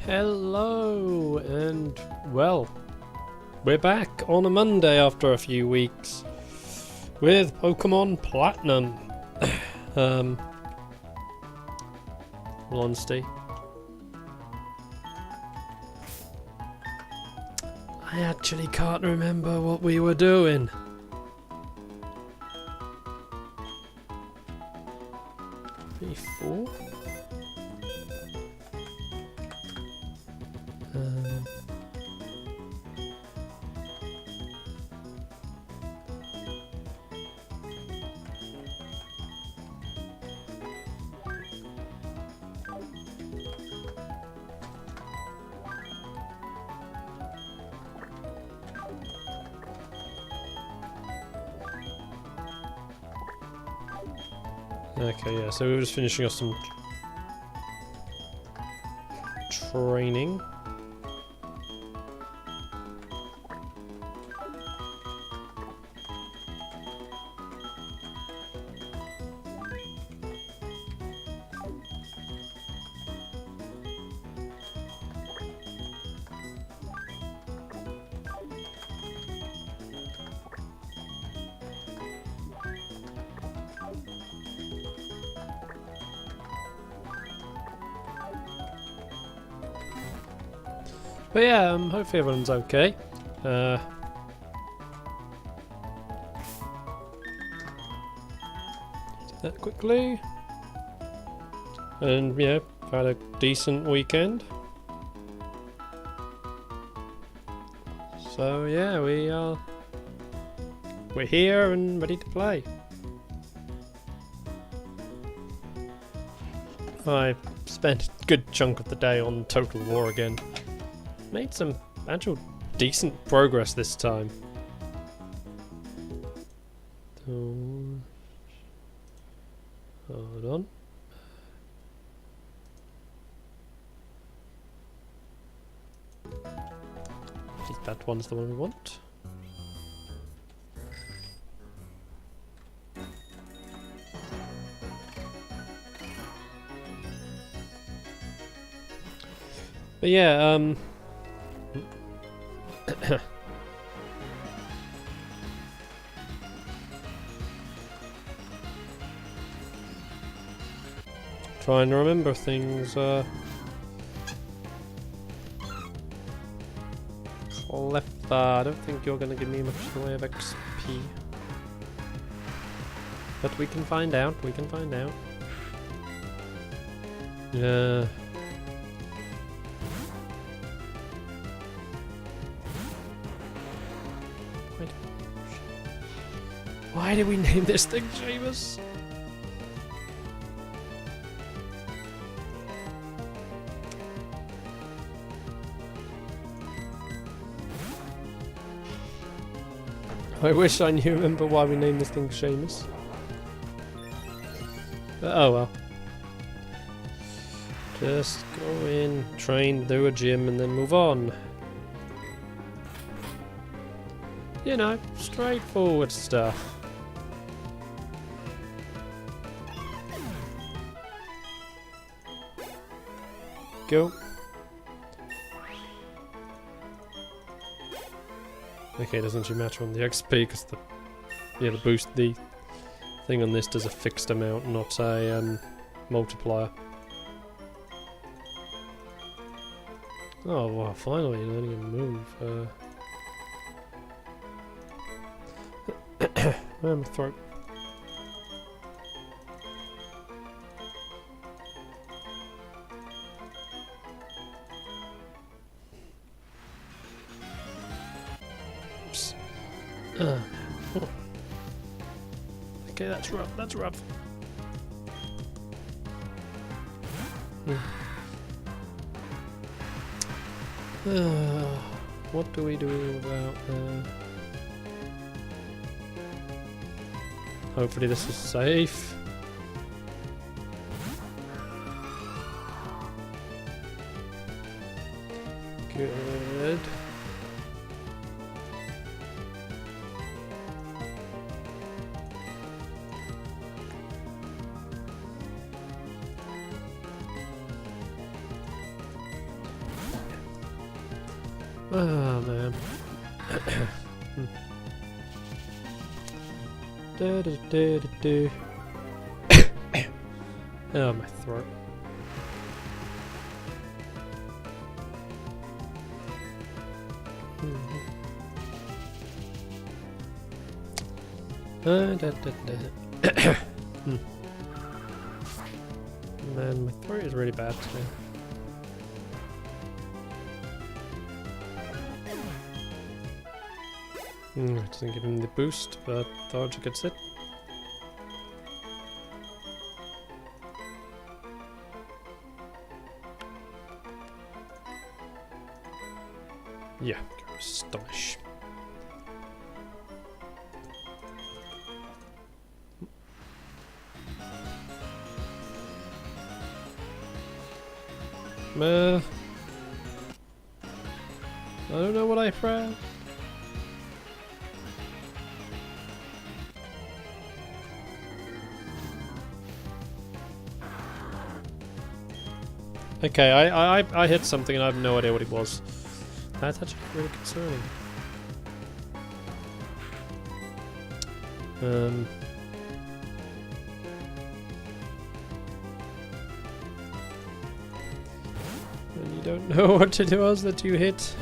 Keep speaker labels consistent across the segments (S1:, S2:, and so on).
S1: Hello, and well, we're back on a Monday after a few weeks with Pokemon Platinum. Wendesday. I actually can't remember what we were doing. Maybe 4? Okay, yeah, so we were just finishing off some training. But yeah, hopefully everyone's okay. That quickly. And yeah, had a decent weekend. So yeah, we're here and ready to play. I spent a good chunk of the day on Total War again. Made some actual decent progress this time. Hold on. I think that one's the one we want. But yeah, trying to remember things, Cleffa, I don't think you're gonna give me much in the way of XP. But we can find out, Yeah. Why did we name this thing Seamus? I wish I knew remember why we named this thing Seamus. But oh well. Just go in, train, do a gym, and then move on. You know, straightforward stuff. Go. Okay, it doesn't actually matter on the XP because the boost, the thing on this does a fixed amount, not a multiplier. Oh wow! Finally, learning a move. My throat. Oh. Okay, that's rough. That's rough. What do we do about hopefully this is safe. Good. Oh man. Da, da, da, da, da. Oh, my throat. Da, da, da. Man, my throat is really bad today. It doesn't give him the boost, but Dodge gets it. Yeah, go Astonish. I don't know what I pressed. Okay, I hit something and I have no idea what it was. That's actually really concerning. And you don't know what it was that you hit.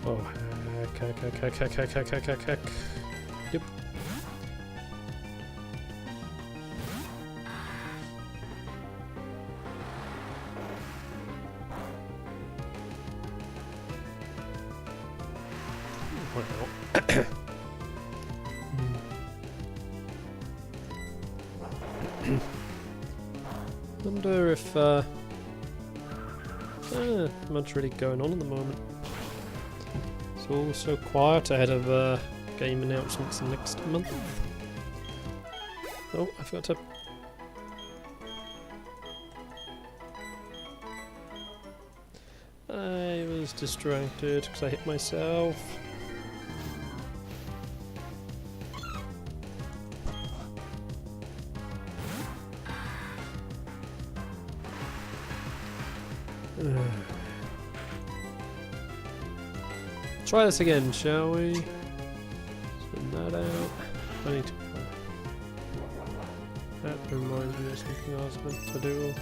S1: Oh, heck. Yep. Wow. Wonder if much really going on at the moment. It's all so quiet ahead of game announcements next month. Oh, I forgot to. I was distracted because I hit myself. Try this again, shall we? Send that out. I need to. That reminds me of something I was meant to do.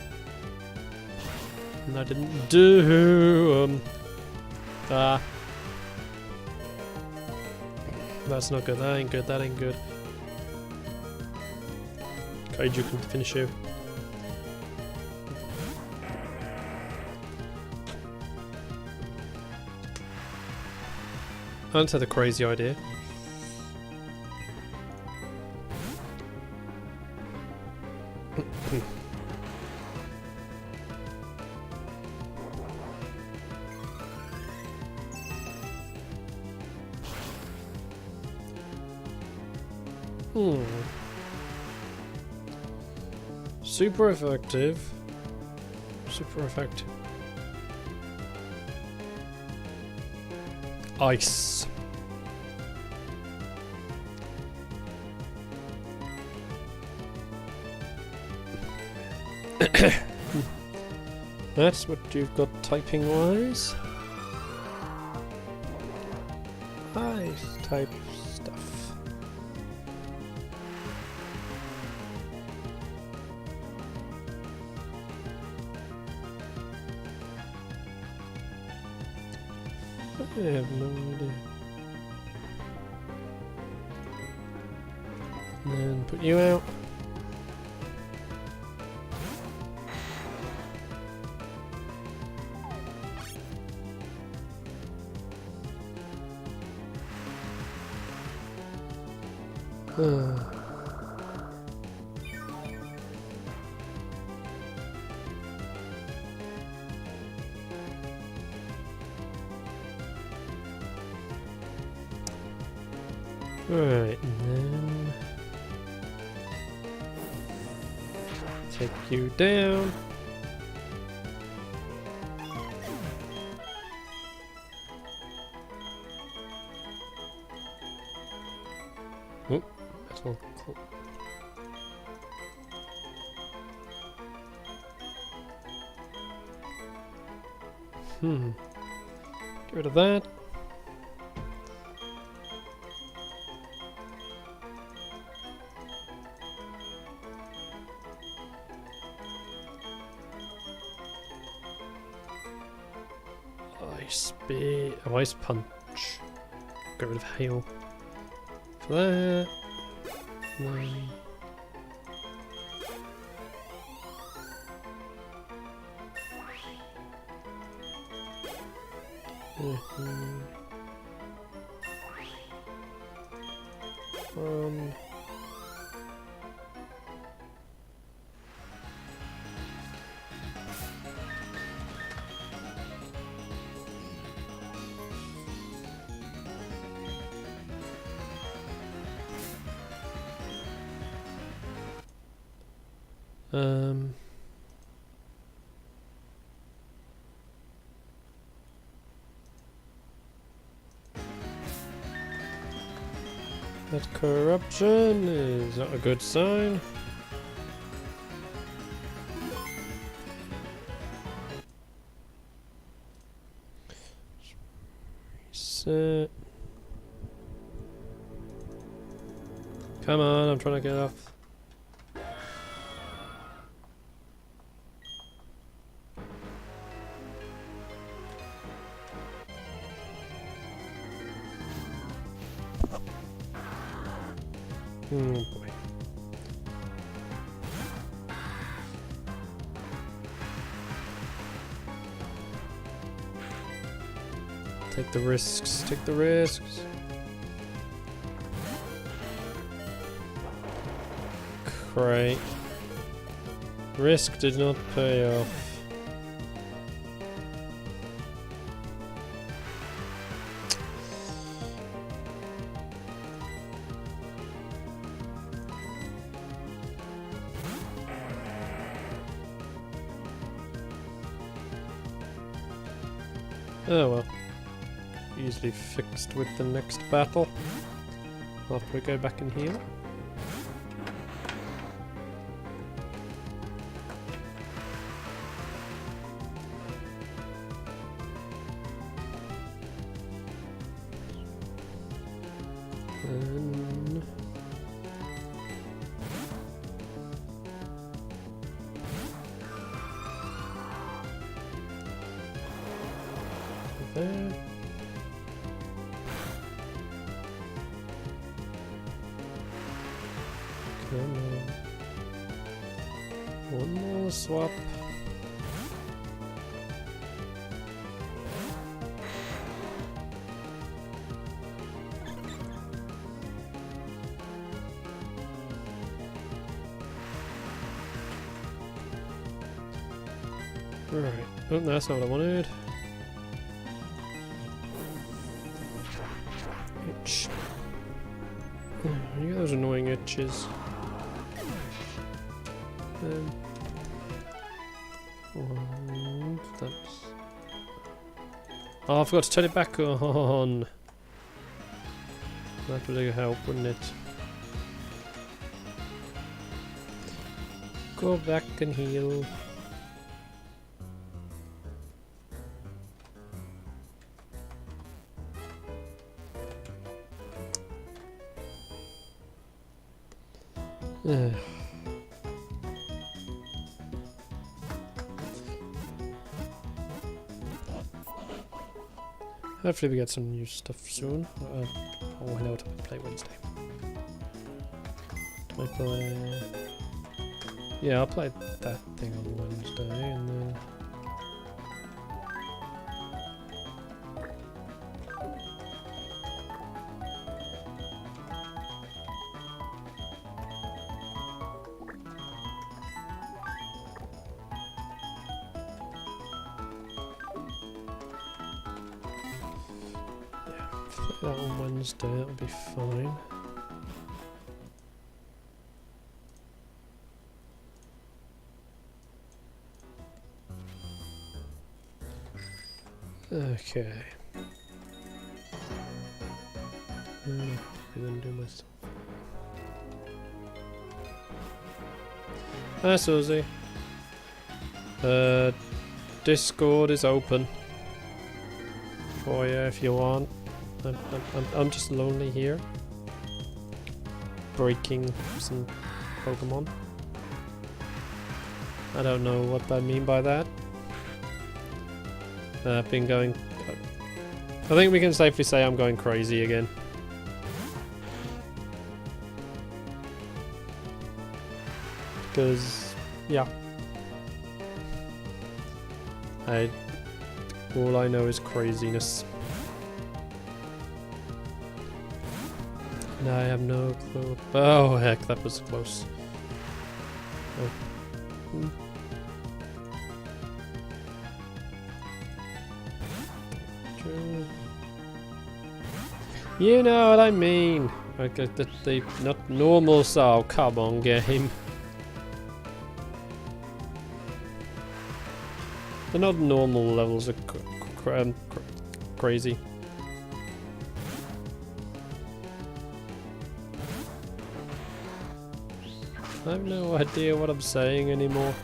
S1: And I didn't do. That's not good. That ain't good. That ain't good. Kaiju can finish you. I once had a crazy idea. Super effective. Super effective. Ice. That's what you've got typing wise. Ice type stuff. I have no idea. And then put you out. Alright, and then take you down. Oh, metal. Cool. Get rid of that. Ice punch. Get rid of hail. For that. That corruption is not a good sign. Reset. Come on, I'm trying to get off. Oh boy. Take the risks, take the risks. Great. Risk did not pay off. Oh well. Easily fixed with the next battle. After we go back and heal. There. Come on. One more swap. Right. Oh, that's not what I wanted. Itch. You get those annoying itches. That's... Oh, I forgot to turn it back on. That would help, wouldn't it? Go back and heal. Hopefully we get some new stuff soon. I'll know to play Wednesday. Do I play... Yeah, I'll play that thing on Wednesday and then... that on Wednesday, that'll be fine. Okay. Then do myself. Hi, Susie. Discord is open for you if you want. I'm just lonely here. Breaking some Pokemon. I don't know what I mean by that. I've been going... I think we can safely say I'm going crazy again. Because, yeah. All I know is craziness. And I have no clue. Oh heck, that was close. Oh. You know what I mean. Like the not normal style. Come on, game. The not normal levels are crazy. I have no idea what I'm saying anymore.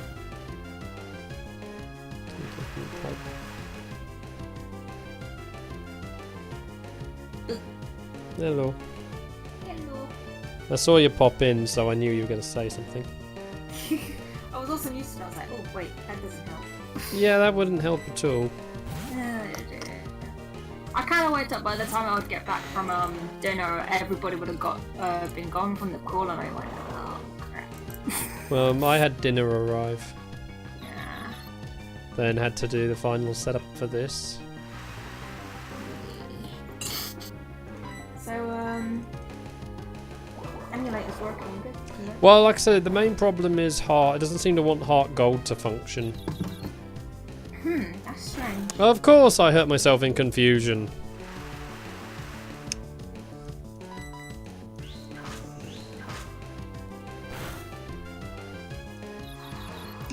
S1: Hello.
S2: Hello.
S1: I saw you pop in, so I knew you were going to say something.
S2: I was also used to it. I was like, oh wait, that doesn't help.
S1: Yeah, that wouldn't help at all.
S2: I kind of worked up by the time I would get back from dinner, everybody would have been gone from the call, and I went, oh crap.
S1: Well, I had dinner arrive.
S2: Yeah.
S1: Then had to do the final setup for this.
S2: So, Emulator's working good. Yeah.
S1: Well, like I said, the main problem is heart. It doesn't seem to want heart gold to function.
S2: That's strange.
S1: Of course I hurt myself in confusion.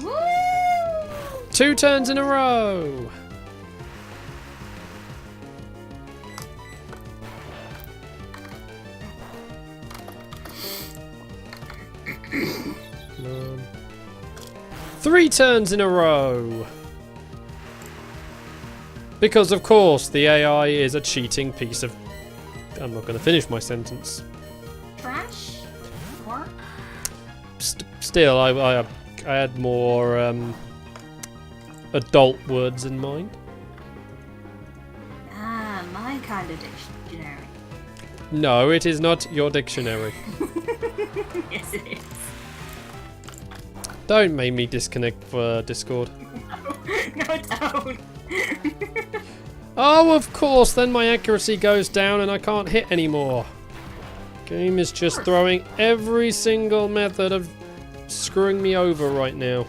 S2: Woo!
S1: 2 turns in a row! Come on. 3 turns in a row! Because of course the AI is a cheating piece of... I'm not going to finish my sentence.
S2: Trash? Or?
S1: Still, I had more adult words in mind.
S2: Ah, my kind of dictionary.
S1: No, it is not your dictionary.
S2: Yes, it is.
S1: Don't make me disconnect for Discord.
S2: No, don't.
S1: Oh, of course, then my accuracy goes down and I can't hit anymore. Game is just throwing every single method of screwing me over right now.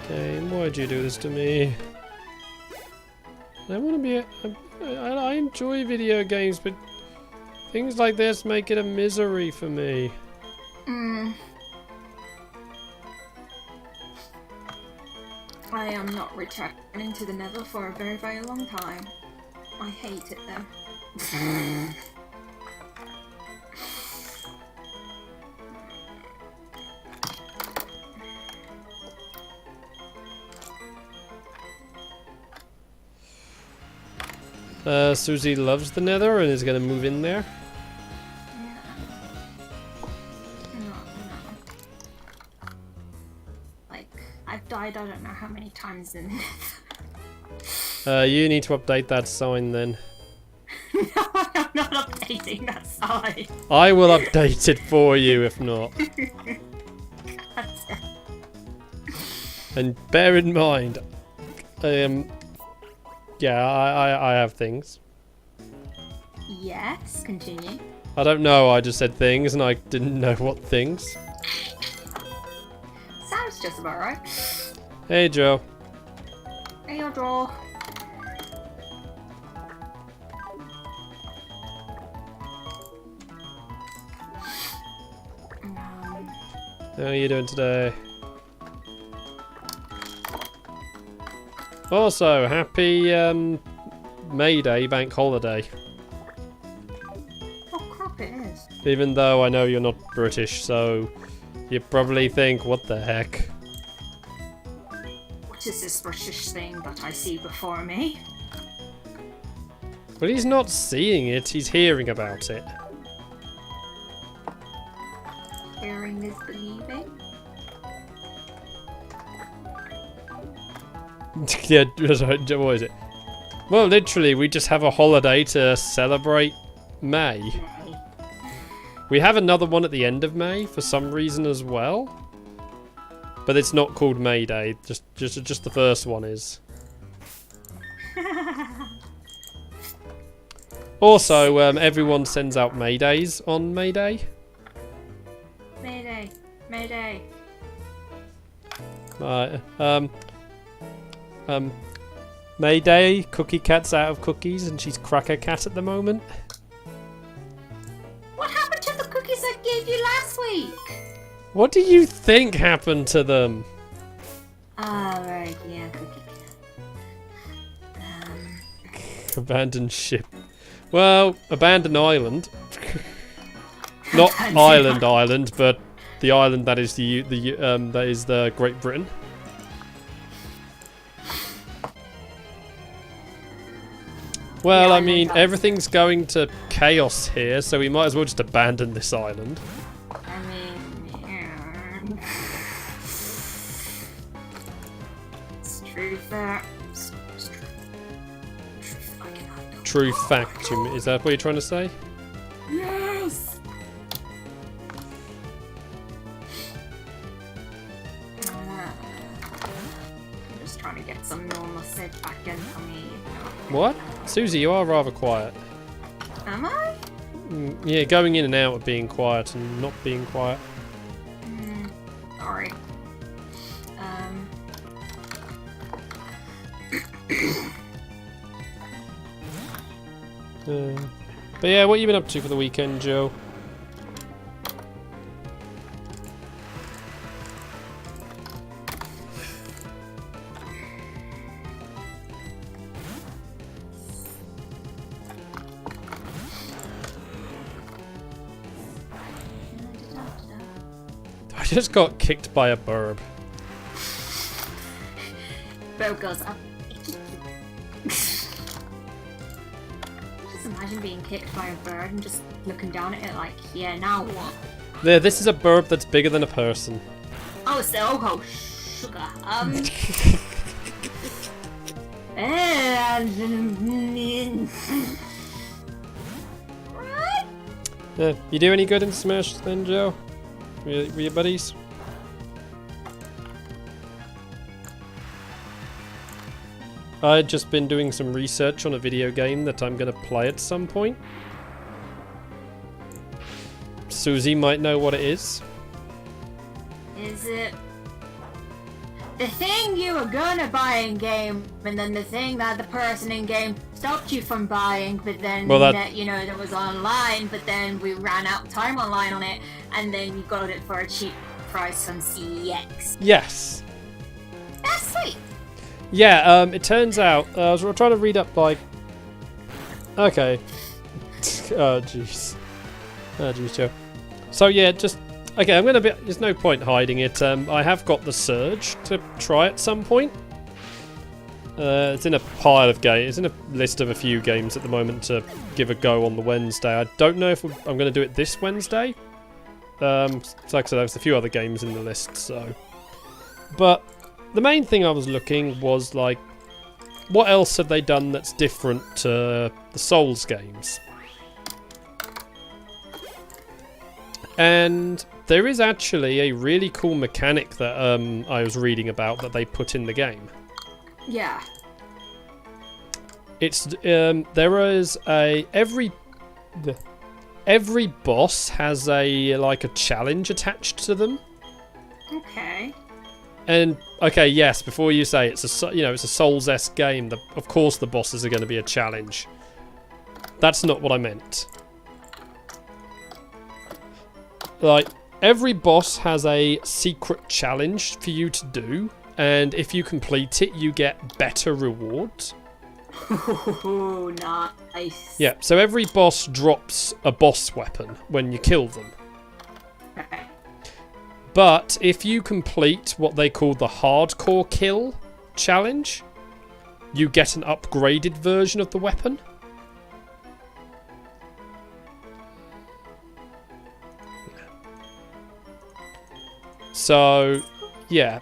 S1: Game, why'd you do this to me? I want to be... I enjoy video games, but things like this make it a misery for me.
S2: I am not returning to the Nether for a very, very long time. I hate it there.
S1: Susie loves the Nether and is going to move in there.
S2: I've died I don't know how many times in
S1: You need to update that sign then.
S2: No, I'm not updating that sign.
S1: I will update it for you if not. And bear in mind, yeah, I have things.
S2: Yes, continue.
S1: I don't know, I just said things and I didn't know what things.
S2: Sounds just about right.
S1: Hey Joe.
S2: Hey, your draw.
S1: How are you doing today? Also, happy May Day bank holiday.
S2: Oh crap, it is.
S1: Even though I know you're not British, so you probably think, what the heck?
S2: What is this British thing that I see before me?
S1: But he's not seeing it, he's hearing about it.
S2: Hearing is believing?
S1: Yeah, what is it? Well, literally, we just have a holiday to celebrate May. We have another one at the end of May for some reason as well. But it's not called May Day, just the first one is. Also, everyone sends out May Days on May Day.
S2: Mayday, Mayday.
S1: May Day, Cookie Cat's out of cookies and she's Cracker Cat at the moment.
S2: What happened to the cookies I gave you last week?
S1: What do you think happened to them?
S2: Oh, right, yeah, Cookie Cat.
S1: Abandoned ship. Well, abandoned island. Not island, but the island that is the Great Britain. Well,
S2: Yeah,
S1: I mean, everything's going to chaos here, so we might as well just abandon this island.
S2: I mean, yeah. It's truth there. It's truth. I cannot know.
S1: True fact, is that what you're trying to say?
S2: Yes! I'm just trying to get some normalcy back in for me.
S1: What? Susie, you are rather quiet.
S2: Am I?
S1: Yeah, going in and out of being quiet and not being quiet.
S2: Sorry.
S1: But yeah, what you been up to for the weekend, Joe? I just got kicked by a burb.
S2: Bird goes up. Just imagine being kicked by a bird and just looking down at it like, yeah, now what?
S1: There, this is a burb that's bigger than a person.
S2: Oh, it's the oh sugar. Right?
S1: You do any good in Smash then, Joe? Were your buddies? I'd just been doing some research on a video game that I'm going to play at some point. Susie might know what it is.
S2: Is it the thing you were gonna buy in game, and then the thing that the person in game stopped you from buying, but then that was online, but then we ran out of time online on it, and then you got it for a cheap price on CEX?
S1: Yes.
S2: That's sweet.
S1: Yeah, it turns out, I was trying to read up, like... Okay. Oh, jeez. Oh, jeez, Joe. So, yeah, just... Okay, I'm gonna be... There's no point hiding it. I have got the Surge to try at some point. It's in a pile of games. It's in a list of a few games at the moment to give a go on the Wednesday. I don't know if I'm gonna do it this Wednesday. So like I said, there's a few other games in the list, so... But... The main thing I was looking was, like, what else have they done that's different to the Souls games? And there is actually a really cool mechanic that I was reading about that they put in the game.
S2: Yeah.
S1: It's there is every boss has a challenge attached to them.
S2: Okay.
S1: And okay, yes. Before you say it's a Souls-esque game, of course the bosses are going to be a challenge. That's not what I meant. Like every boss has a secret challenge for you to do, and if you complete it, you get better rewards.
S2: Oh, nice.
S1: Yeah, so every boss drops a boss weapon when you kill them.
S2: Okay.
S1: But if you complete what they call the hardcore kill challenge, you get an upgraded version of the weapon. So, yeah.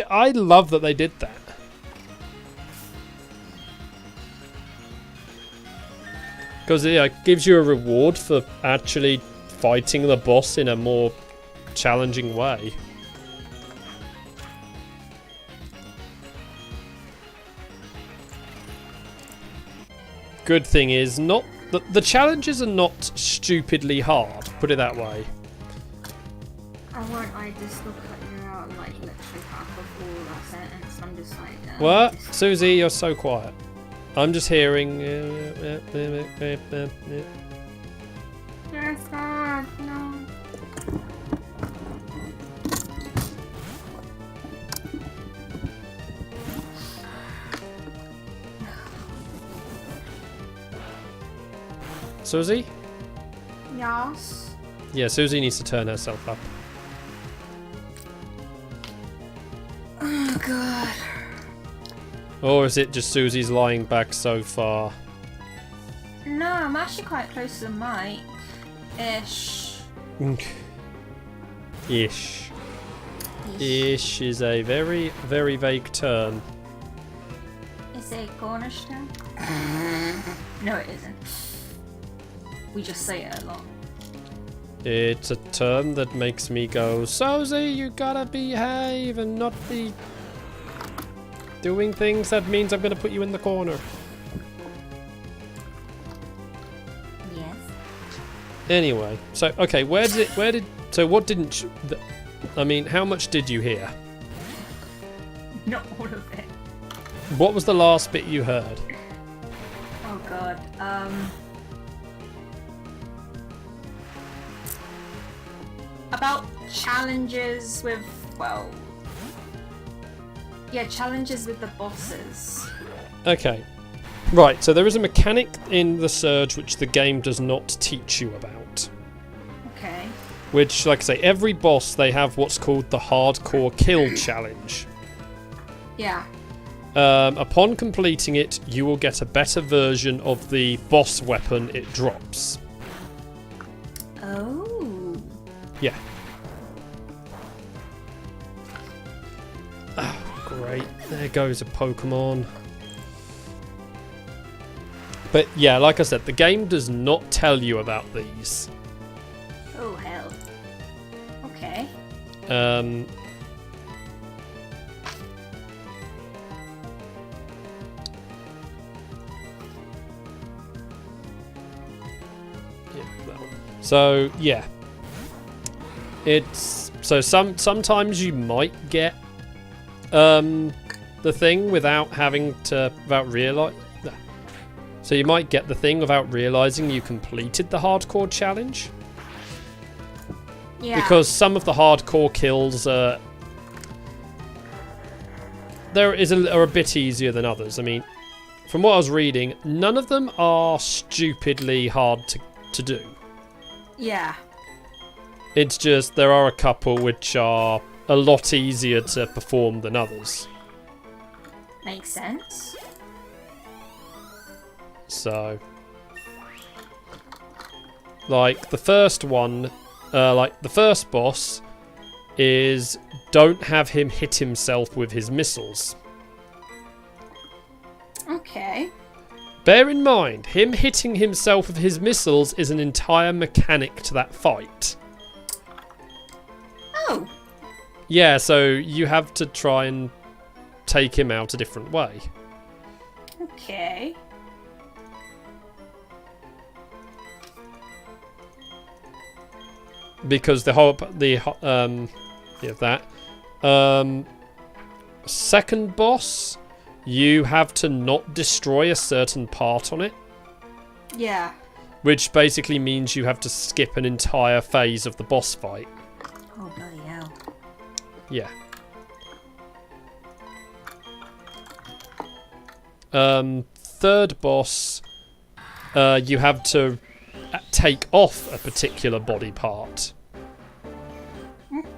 S1: I love that they did that. Because it gives you a reward for actually fighting the boss in a more challenging way. Good thing is, not the challenges are not stupidly hard, put it that way.
S2: I just look at you out like literally half of all that sentence. I'm just like.
S1: What? Susie, you're so quiet. I'm just hearing.
S2: Yes, God, no.
S1: Susie?
S2: Yes.
S1: Yeah, Susie needs to turn herself up.
S2: Oh, God.
S1: Or is it just Susie's lying back so far?
S2: No, I'm actually quite close to the mic. Ish.
S1: Ish. Ish is a very, very vague term.
S2: Is it Cornish term? No, it isn't. We just say it a lot.
S1: It's a term that makes me go, Susie, you gotta behave and not be doing things that means I'm gonna put you in the corner.
S2: Yes.
S1: Anyway, so okay, what didn't you, I mean, how much did you hear?
S2: Not all of it.
S1: What was the last bit you heard?
S2: Oh God. About challenges with, well, yeah, challenges with the bosses.
S1: Okay. Right, so there is a mechanic in the Surge which the game does not teach you about.
S2: Okay.
S1: Which, like I say, every boss, they have what's called the Hardcore Kill Challenge.
S2: Yeah.
S1: Upon completing it, you will get a better version of the boss weapon it drops.
S2: Oh.
S1: Yeah. Oh, great. There goes a Pokemon. But yeah, like I said, the game does not tell you about these.
S2: Oh, hell. Okay.
S1: Yeah, that one. So, yeah. It's so sometimes you might get the thing without realizing. So you might get the thing without realizing you completed the hardcore challenge.
S2: Yeah.
S1: Because some of the hardcore kills are a bit easier than others. I mean, from what I was reading, none of them are stupidly hard to do.
S2: Yeah.
S1: It's just there are a couple which are a lot easier to perform than others.
S2: Makes sense.
S1: So, like the first one, like the first boss is don't have him hit himself with his missiles.
S2: Okay.
S1: Bear in mind, him hitting himself with his missiles is an entire mechanic to that fight.
S2: Oh.
S1: Yeah, so you have to try and take him out a different way.
S2: Okay.
S1: Because second boss, you have to not destroy a certain part on it.
S2: Yeah.
S1: Which basically means you have to skip an entire phase of the boss fight.
S2: Oh, bloody hell.
S1: Yeah. Third boss, you have to take off a particular body part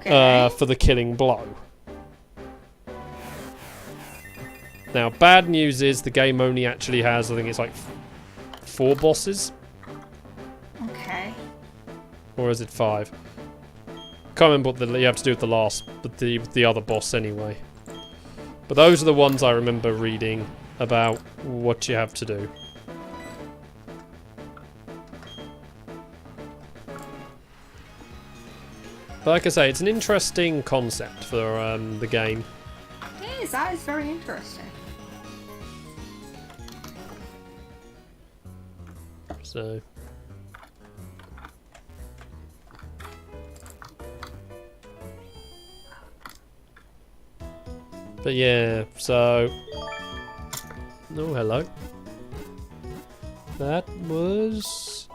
S1: for the killing blow. Now, bad news is the game only actually has, I think it's like 4 bosses.
S2: Okay.
S1: Or is it 5? Can't remember what you have to do with the last, but the other boss anyway. But those are the ones I remember reading about what you have to do. But like I say, it's an interesting concept for the game.
S2: It is. That is very interesting.
S1: So. But yeah, so. Oh, hello. That was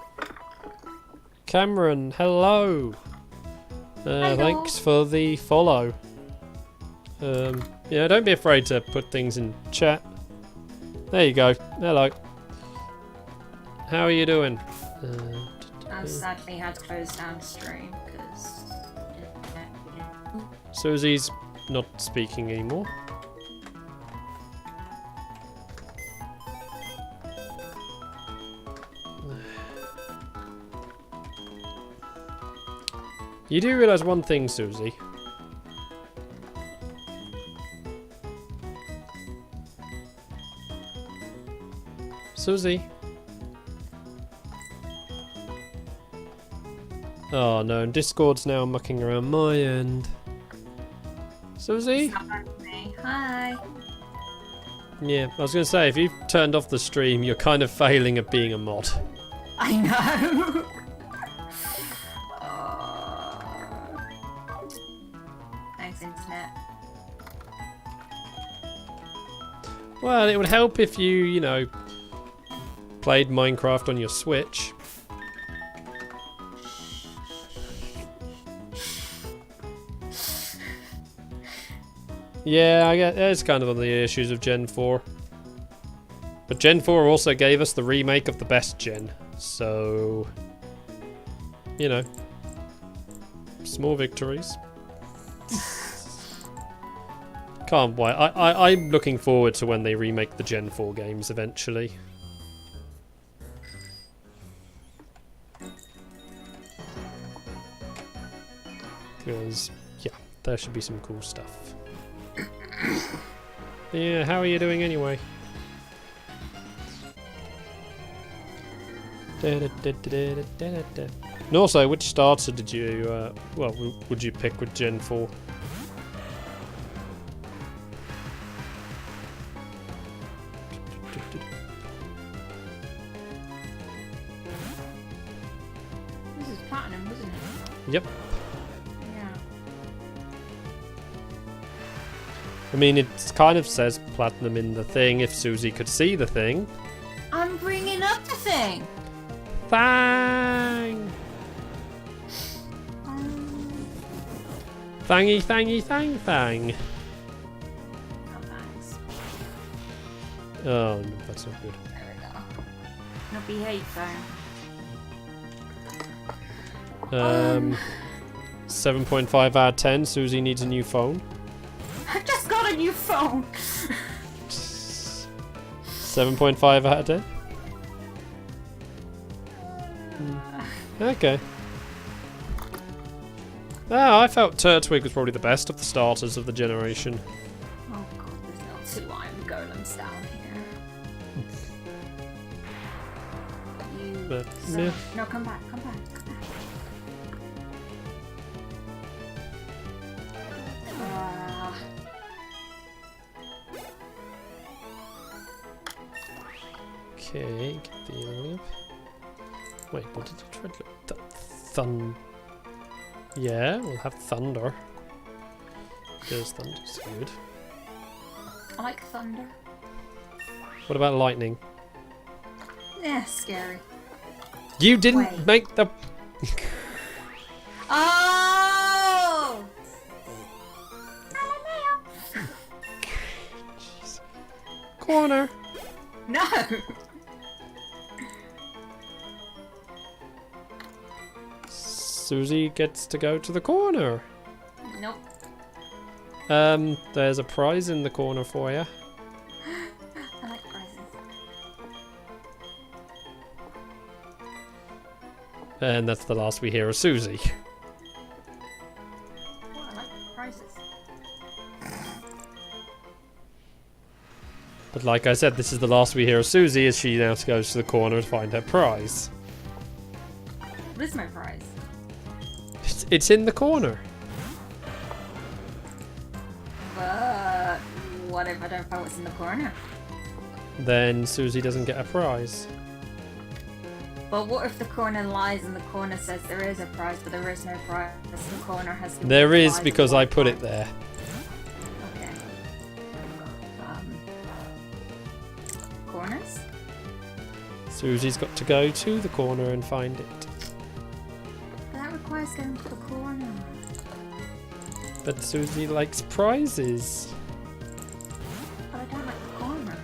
S1: Cameron. Hello. Thanks for the follow. Yeah, don't be afraid to put things in chat. There you go. Hello. How are you doing?
S2: I sadly had to close down stream because
S1: Susie's not speaking anymore. You do realise one thing, Susie. Susie. Oh no, and Discord's now mucking around my end. Susie?
S2: Hi.
S1: Yeah, I was going to say, if you've turned off the stream, you're kind of failing at being a mod.
S2: I know. Thanks, internet.
S1: Well, it would help if you know, played Minecraft on your Switch. Yeah, I guess it's kind of on the issues of Gen 4. But Gen 4 also gave us the remake of the best gen. So, you know, small victories. Can't wait. I'm looking forward to when they remake the Gen 4 games eventually. Because, yeah, there should be some cool stuff. Yeah, how are you doing anyway? And also, which starter did you, would you pick with Gen 4?
S2: This is platinum, isn't it?
S1: Yep.
S2: Yeah.
S1: I mean, it kind of says platinum in the thing, if Susie could see the thing.
S2: I'm bringing up the thing.
S1: Thang! Thangy, thangy, thang, thang.
S2: Oh, thanks.
S1: Oh, no, that's not good.
S2: There we go. No behave, phone.
S1: 7.5 out of 10. Susie needs a new phone.
S2: I just got a new phone.
S1: 7.5 out of 10? Okay. Ah, I felt Turtwig was probably the best of the starters of the generation.
S2: Oh god, there's no 2 iron golems down here. You...
S1: But,
S2: so...
S1: yeah.
S2: No, come back, come back, come back.
S1: Okay, get the other up. Wait, what did you try to look? Yeah, we'll have thunder. Because thunder's good.
S2: I like thunder.
S1: What about lightning?
S2: Yeah, scary.
S1: You didn't make the...
S2: Oh!
S1: Jeez. Corner.
S2: No!
S1: Susie gets to go to the corner.
S2: Nope.
S1: There's a prize in the corner for you.
S2: I like prizes.
S1: And that's the last we hear of Susie.
S2: Oh, I like prizes.
S1: But like I said, this is the last we hear of Susie as she now goes to the corner to find her prize.
S2: What is my prize?
S1: It's in the corner.
S2: But what if I don't find what's in the corner?
S1: Then Susie doesn't get a prize.
S2: But what if the corner lies and the corner says there is a prize, but there is no prize? The corner has to.
S1: There is because I put it there.
S2: Okay. Corners?
S1: Susie's got to go to the corner and find it.
S2: But that requires going to the corner.
S1: But Susie likes prizes.
S2: But I don't like the corner.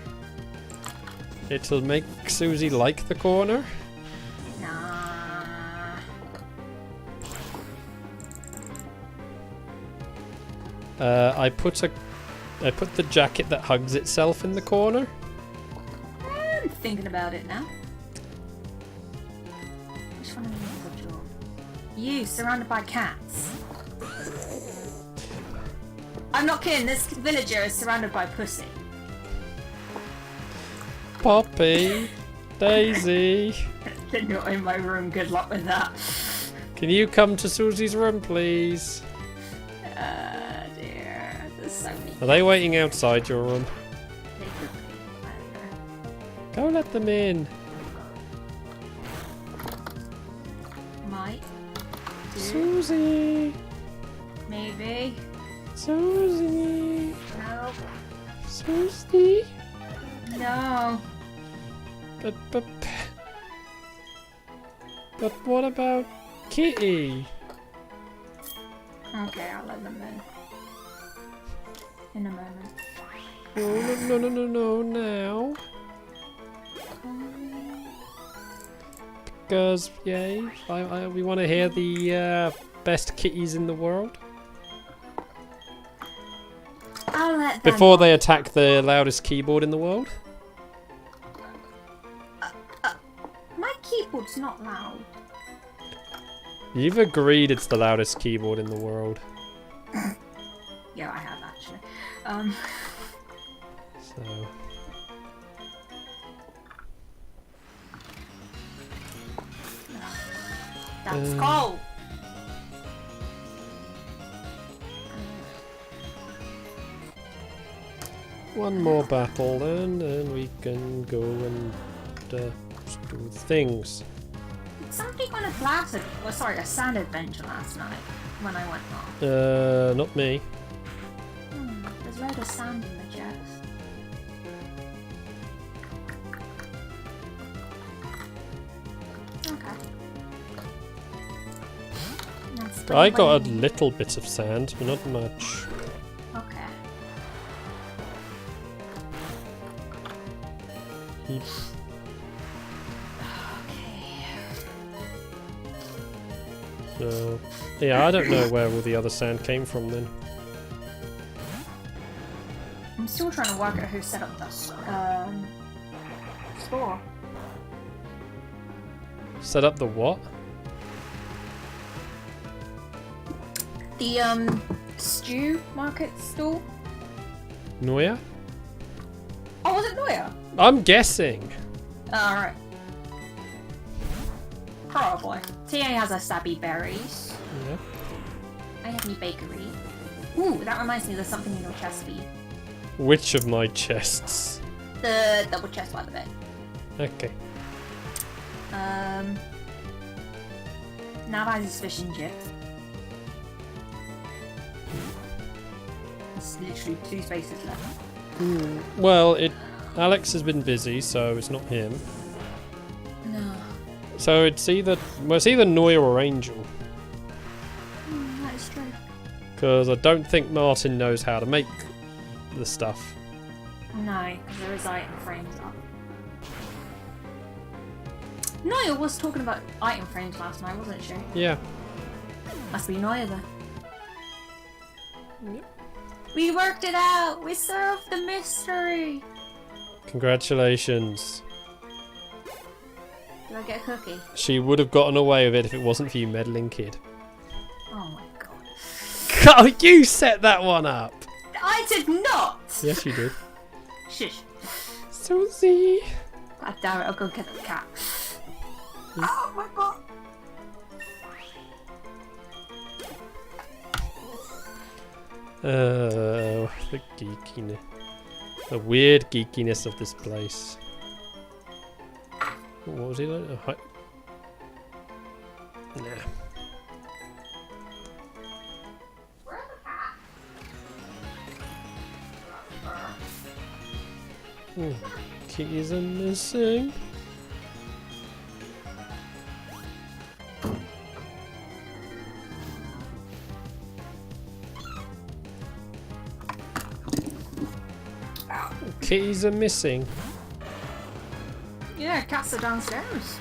S1: It'll make Susie like the corner.
S2: Nah.
S1: I put the jacket that hugs itself in the corner.
S2: I'm thinking about it now. Which one of these is a job? You, surrounded by cats. I'm not kidding, this villager is surrounded by pussy.
S1: Poppy, Daisy.
S2: They're not in my room, good luck with that.
S1: Can you come to Susie's room, please?
S2: Dear, there's so many.
S1: Are they waiting outside your room?
S2: They could be, I don't know.
S1: Go let them in.
S2: Might. Do.
S1: Susie.
S2: Maybe.
S1: Susie.
S2: No.
S1: Susie.
S2: No.
S1: But what about Kitty?
S2: Okay, I'll let them in a moment.
S1: No, now. Because, yay, we want to hear the best kitties in the world.
S2: I'll let them
S1: Before they attack the loudest keyboard in the world.
S2: My keyboard's not loud.
S1: You've agreed it's the loudest keyboard in the world.
S2: Yeah, I have actually.
S1: So...
S2: That's cold.
S1: One more battle then, and we can go and do things.
S2: Did somebody go on a a sand adventure last night when I went off?
S1: Not me.
S2: There's a load of sand in the chest. Okay.
S1: I got a little bit of sand, but not much.
S2: Okay.
S1: So, yeah, I don't know where all the other sand came from then.
S2: I'm still trying to work out who set up the store.
S1: Set up the what?
S2: The stew market stall.
S1: Noya?
S2: Oh, was it Noya?
S1: I'm guessing.
S2: Alright. Probably. TA has a Sabby Berries.
S1: Yeah.
S2: I have me bakery. Ooh, that reminds me there's something in your chest for you.
S1: Which of my chests?
S2: The double chest by the bed.
S1: Okay.
S2: Nava's fish and chips. There's literally 2 spaces left.
S1: Well, Alex has been busy, so it's not him.
S2: No.
S1: So it's either Noya or Angel.
S2: That is true.
S1: Because I don't think Martin knows how to make the stuff.
S2: No, because there is item frames up. Noya was talking about item frames last night, wasn't she?
S1: Yeah.
S2: Must be Noya then.
S1: Yep.
S2: We worked it out! We solved the mystery!
S1: Congratulations.
S2: Did I get a cookie?
S1: She would have gotten away with it if it wasn't for you meddling kid.
S2: Oh my god.
S1: Oh, you set that one up!
S2: I did not!
S1: Yes, you did.
S2: Shush.
S1: Susie!
S2: God damn it, I'll go get the cat. Oh my god!
S1: The geekiness. The weird geekiness of this place. What was he like? Nah. Keys are missing. Keys are missing.
S2: Yeah, cats are downstairs.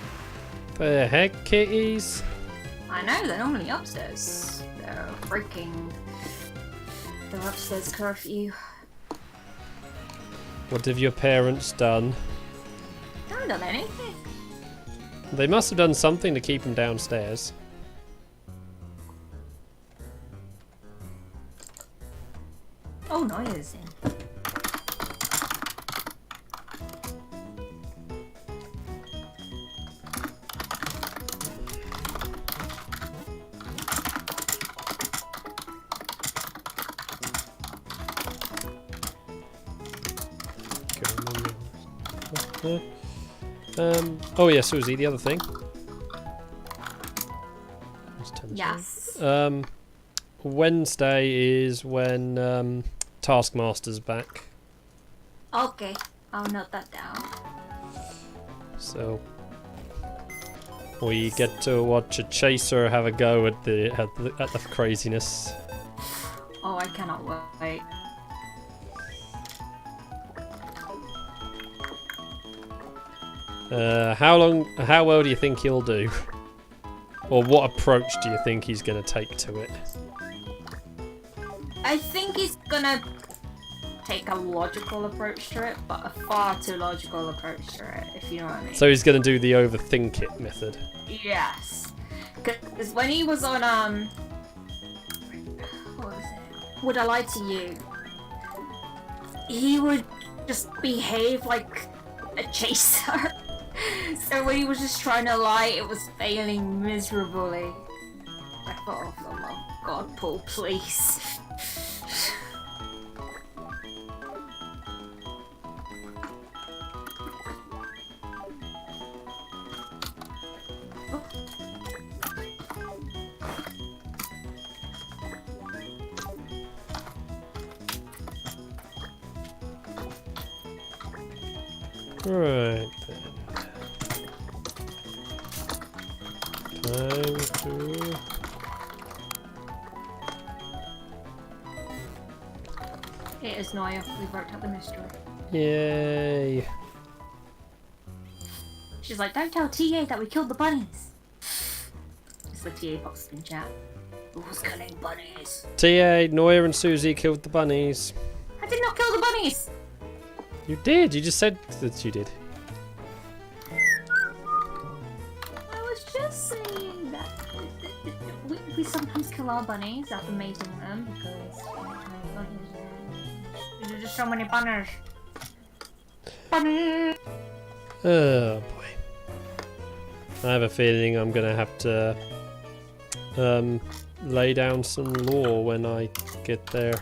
S1: The heck, kitties?
S2: I know, they're normally upstairs. They're breaking their upstairs curfew.
S1: What have your parents done?
S2: They haven't done anything.
S1: They must have done something to keep them downstairs.
S2: Oh, Noya's in.
S1: Oh yeah, Susie, the other thing.
S2: Yes.
S1: Wednesday is when Taskmaster's back.
S2: Okay, I'll note that down.
S1: So we get to watch a chaser have a go at the craziness.
S2: Oh, I cannot wait.
S1: How well do you think he'll do? Or what approach do you think he's going to take to it?
S2: I think he's gonna take a logical approach to it, but a far too logical approach to it, if you know what I mean.
S1: So he's going to do the overthink it method.
S2: Yes. Because when he was on, what was it? Would I Lie to You? He would just behave like a chaser. So when he was just trying to lie, it was failing miserably. I thought, oh, for the love of God, Paul, please.
S1: Right then. Time to...
S2: It is Noya. We've worked out the mystery.
S1: Yay.
S2: She's like, don't tell TA that we killed the bunnies. It's the TA box in chat. Who's killing bunnies?
S1: TA, Noya and Susie killed the bunnies.
S2: I did not kill the bunnies!
S1: You did, you just said that you did.
S2: I was just saying that we sometimes kill our bunnies after mating them because there's just so many bunnies. Bunny!
S1: Oh boy. I have a feeling I'm gonna have to lay down some law when I get there.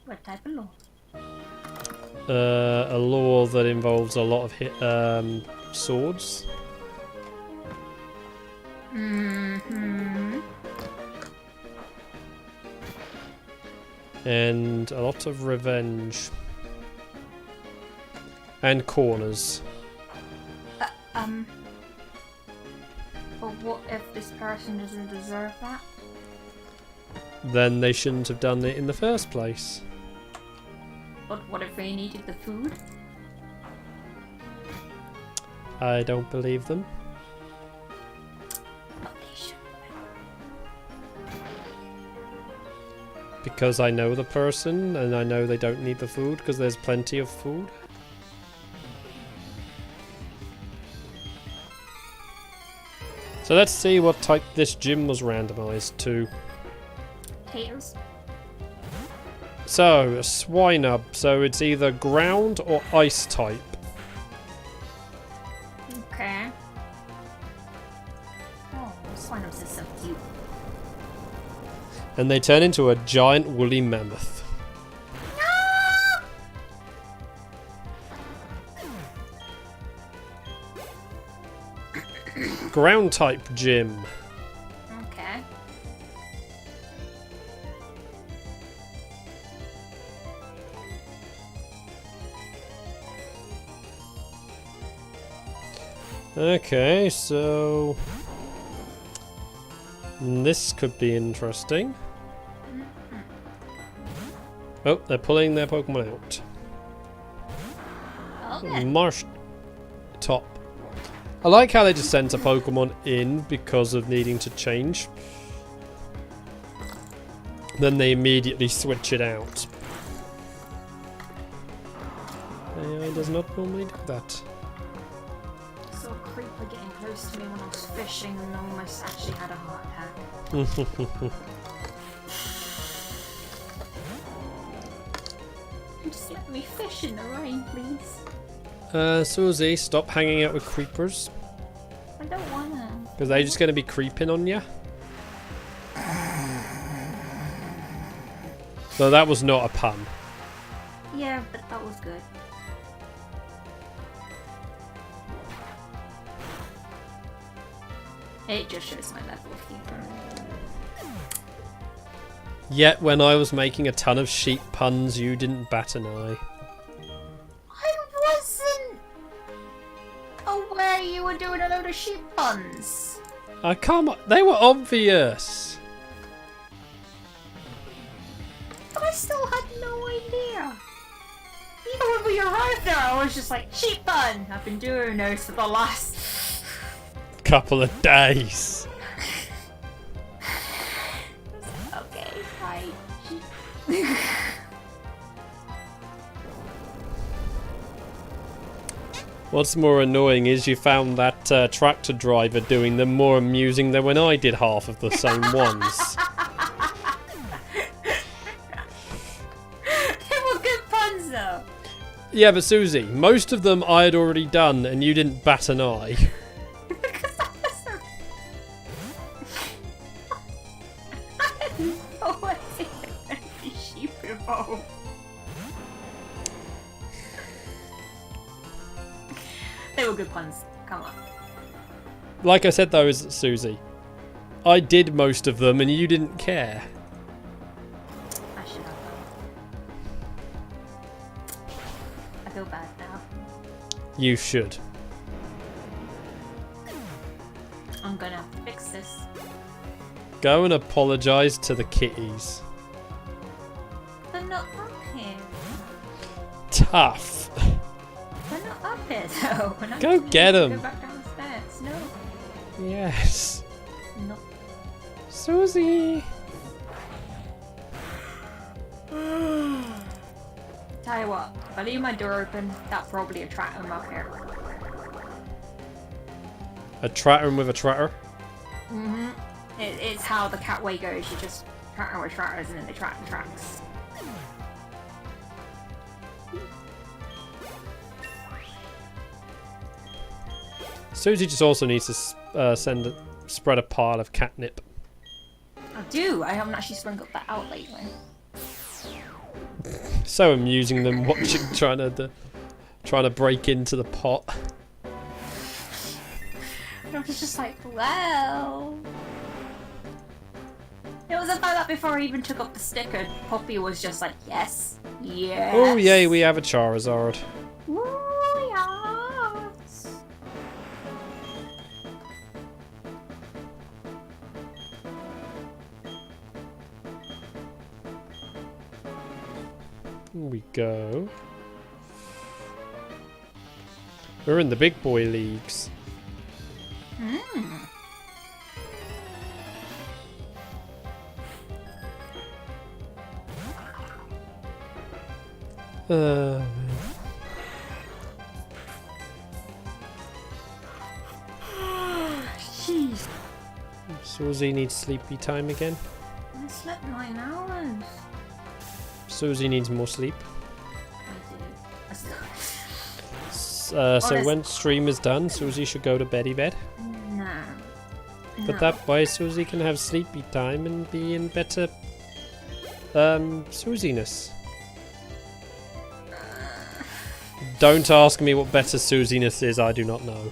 S2: What type of law?
S1: A law that involves a lot of swords.
S2: Mm-hmm.
S1: And a lot of revenge. And corners.
S2: But what if this person doesn't deserve that?
S1: Then they shouldn't have done it in the first place.
S2: But what if they needed the food?
S1: I don't believe them. Because I know the person, and I know they don't need the food, because there's plenty of food. So let's see what type this gym was randomized to.
S2: Potatoes.
S1: So, a Swinub, so it's either ground or ice type.
S2: Okay. Oh, Swinubs are so cute.
S1: And they turn into a giant woolly mammoth. Ground type gym.
S2: Okay.
S1: Okay, so this could be interesting. Oh, they're pulling their Pokemon out.
S2: Okay.
S1: Marsh top. I like how they just sent a Pokemon in because of needing to change. Then they immediately switch it out. AI does not normally do that.
S2: Saw a creeper getting close to me when I was fishing and almost actually had a heart attack. Just let me fish in the rain, please.
S1: Susie, stop hanging out with creepers.
S2: I don't wanna.
S1: Because they're just going to be creeping on you. So that was not a pun.
S2: Yeah, but that was good. It just shows my level of humor.
S1: Yet when I was making a ton of sheep puns, you didn't bat an eye.
S2: I wasn't aware you were doing a load of sheep puns.
S1: They were obvious.
S2: But I still had no idea. Even when we arrived there, I was just like, sheep pun! I've been doing those for the last
S1: couple of days.
S2: Okay, right.
S1: What's more annoying is you found that tractor driver doing them more amusing than when I did half of the same ones.
S2: They were good puns though.
S1: Yeah, but Susie, most of them I had already done and you didn't bat an eye.
S2: They were good puns. Come on.
S1: Like I said though, Susie, I did most of them and you didn't care.
S2: I should have done. I feel bad now.
S1: You should.
S2: I'm gonna fix this.
S1: Go and apologise to the kitties.
S2: They're not up here.
S1: Tough.
S2: They're not up here though.
S1: Go get them.
S2: Go back down the stairs. No.
S1: Yes.
S2: No.
S1: Susie.
S2: Tell you what, if I leave my door open, that'll probably attract them up here.
S1: A tratter with a tratter?
S2: Mm-hmm. It's how the catway goes. You just tratter with tratters and then they track the tracks.
S1: Susie just also needs to spread a pile of catnip.
S2: I do. I haven't actually sprinkled that out lately.
S1: So amusing them watching, trying to break into the pot.
S2: And I was just like, well. It was about that before I even took up the sticker. Poppy was just like, yes, yes.
S1: Oh yay, we have a Charizard.
S2: Ooh, yes.
S1: Here we go. We're in the big boy leagues.
S2: Jeez.
S1: Susie needs sleepy time again.
S2: I slept 9 hours.
S1: Susie needs more sleep.
S2: I do.
S1: So when stream is done, Susie should go to bed.
S2: No.
S1: But that way Susie can have sleepy time and be in better Susiness. Don't ask me what better Susiness is, I do not know.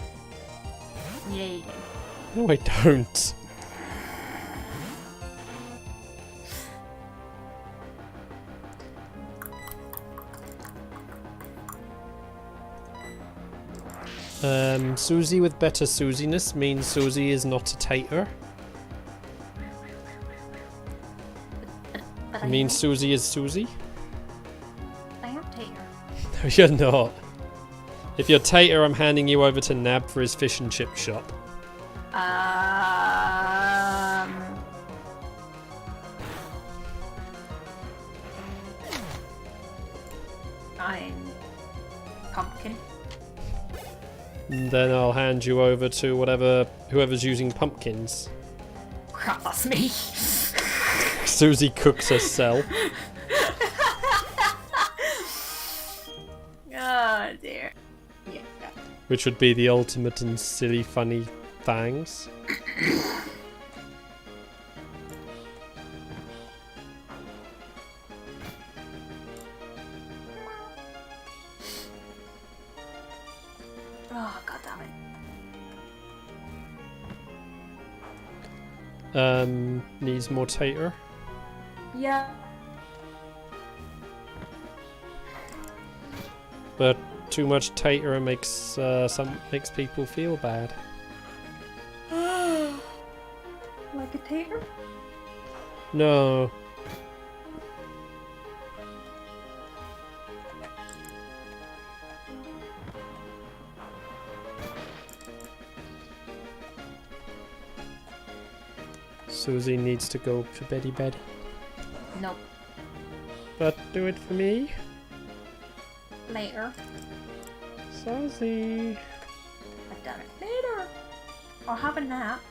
S2: Yeah, you do.
S1: No, I don't. Susie with better Susiness means Susie is not a tater.
S2: But
S1: It means Susie is Susie.
S2: I am tater.
S1: No, you're not. If you're tater, I'm handing you over to Nab for his fish and chip shop.
S2: I'm pumpkin.
S1: And then I'll hand you over to whoever's using pumpkins.
S2: Crap, that's me.
S1: Susie cooks herself.
S2: Oh dear. Yeah.
S1: Which would be the ultimate in silly, funny things.
S2: Oh, god damn it.
S1: Needs more tater.
S2: Yeah.
S1: But too much tater makes makes people feel bad.
S2: Like a tater?
S1: No. Susie needs to go to bed.
S2: Nope.
S1: But do it for me.
S2: Later.
S1: Susie.
S2: I've done it later. I'll have a nap.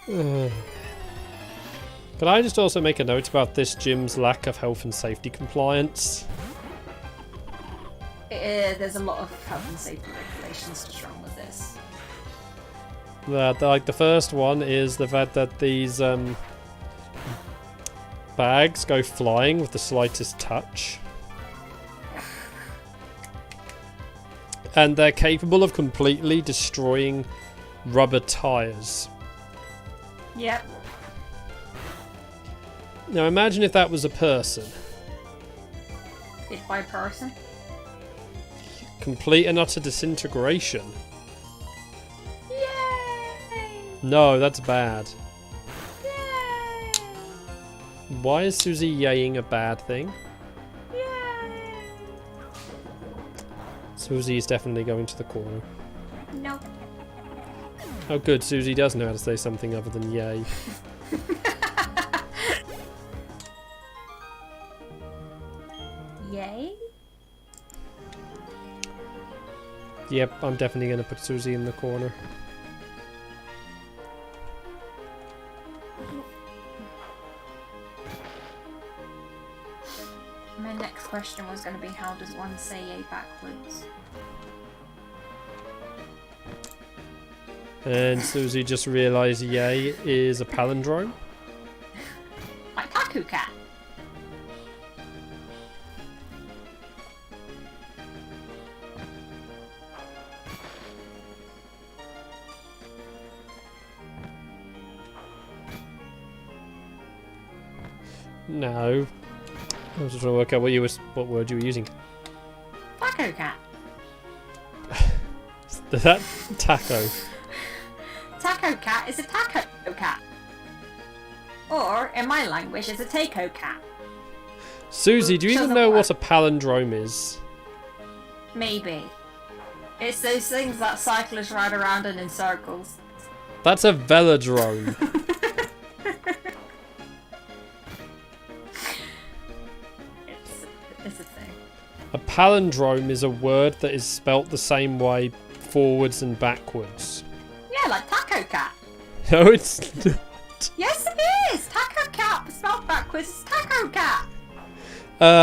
S1: Could I just also make a note about this gym's lack of health and safety compliance?
S2: There's a lot of health and safety regulations just wrong with this.
S1: Like the first one is the fact that these bags go flying with the slightest touch. And they're capable of completely destroying rubber tires.
S2: Yep.
S1: Now imagine if that was a person.
S2: Hit by person?
S1: Complete and utter disintegration.
S2: Yay!
S1: No, that's bad.
S2: Yay!
S1: Why is Susie yaying a bad thing?
S2: Yay!
S1: Susie is definitely going to the corner.
S2: Nope.
S1: Oh good, Susie does know how to say something other than yay.
S2: Yay?
S1: Yep, I'm definitely going to put Susie in the corner.
S2: My next question was going to be, how does one say yay backwards?
S1: And Susie just realised yay is a palindrome.
S2: Like Kaku Cat.
S1: No. I was just trying to work out what word you were using.
S2: Taco Cat.
S1: That taco.
S2: taco cat is a taco cat. Or, in my language, it's a taco cat.
S1: Susie, do you even know what a palindrome is?
S2: Maybe. It's those things that cyclists ride around in circles.
S1: That's a velodrome.
S2: It's a thing.
S1: A palindrome is a word that is spelt the same way forwards and backwards.
S2: Yeah, like taco cat.
S1: No, it's not.
S2: Yes, it is. Taco cat spelled backwards is taco cat.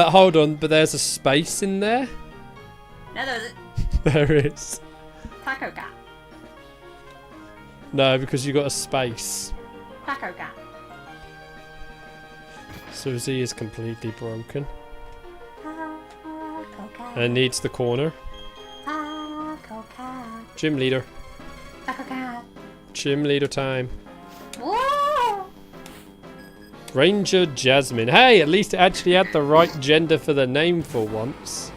S1: Hold on, but there's a space in there?
S2: No, there isn't.
S1: There is.
S2: Taco cat.
S1: No, because you got a space.
S2: Taco cat.
S1: Susie is completely broken.
S2: Taco cat.
S1: And needs the corner.
S2: Taco cat.
S1: Gym leader.
S2: Taco cat.
S1: Gym leader time.
S2: Whoa!
S1: Ranger Jasmine. Hey, at least it actually had the right gender for the name for once.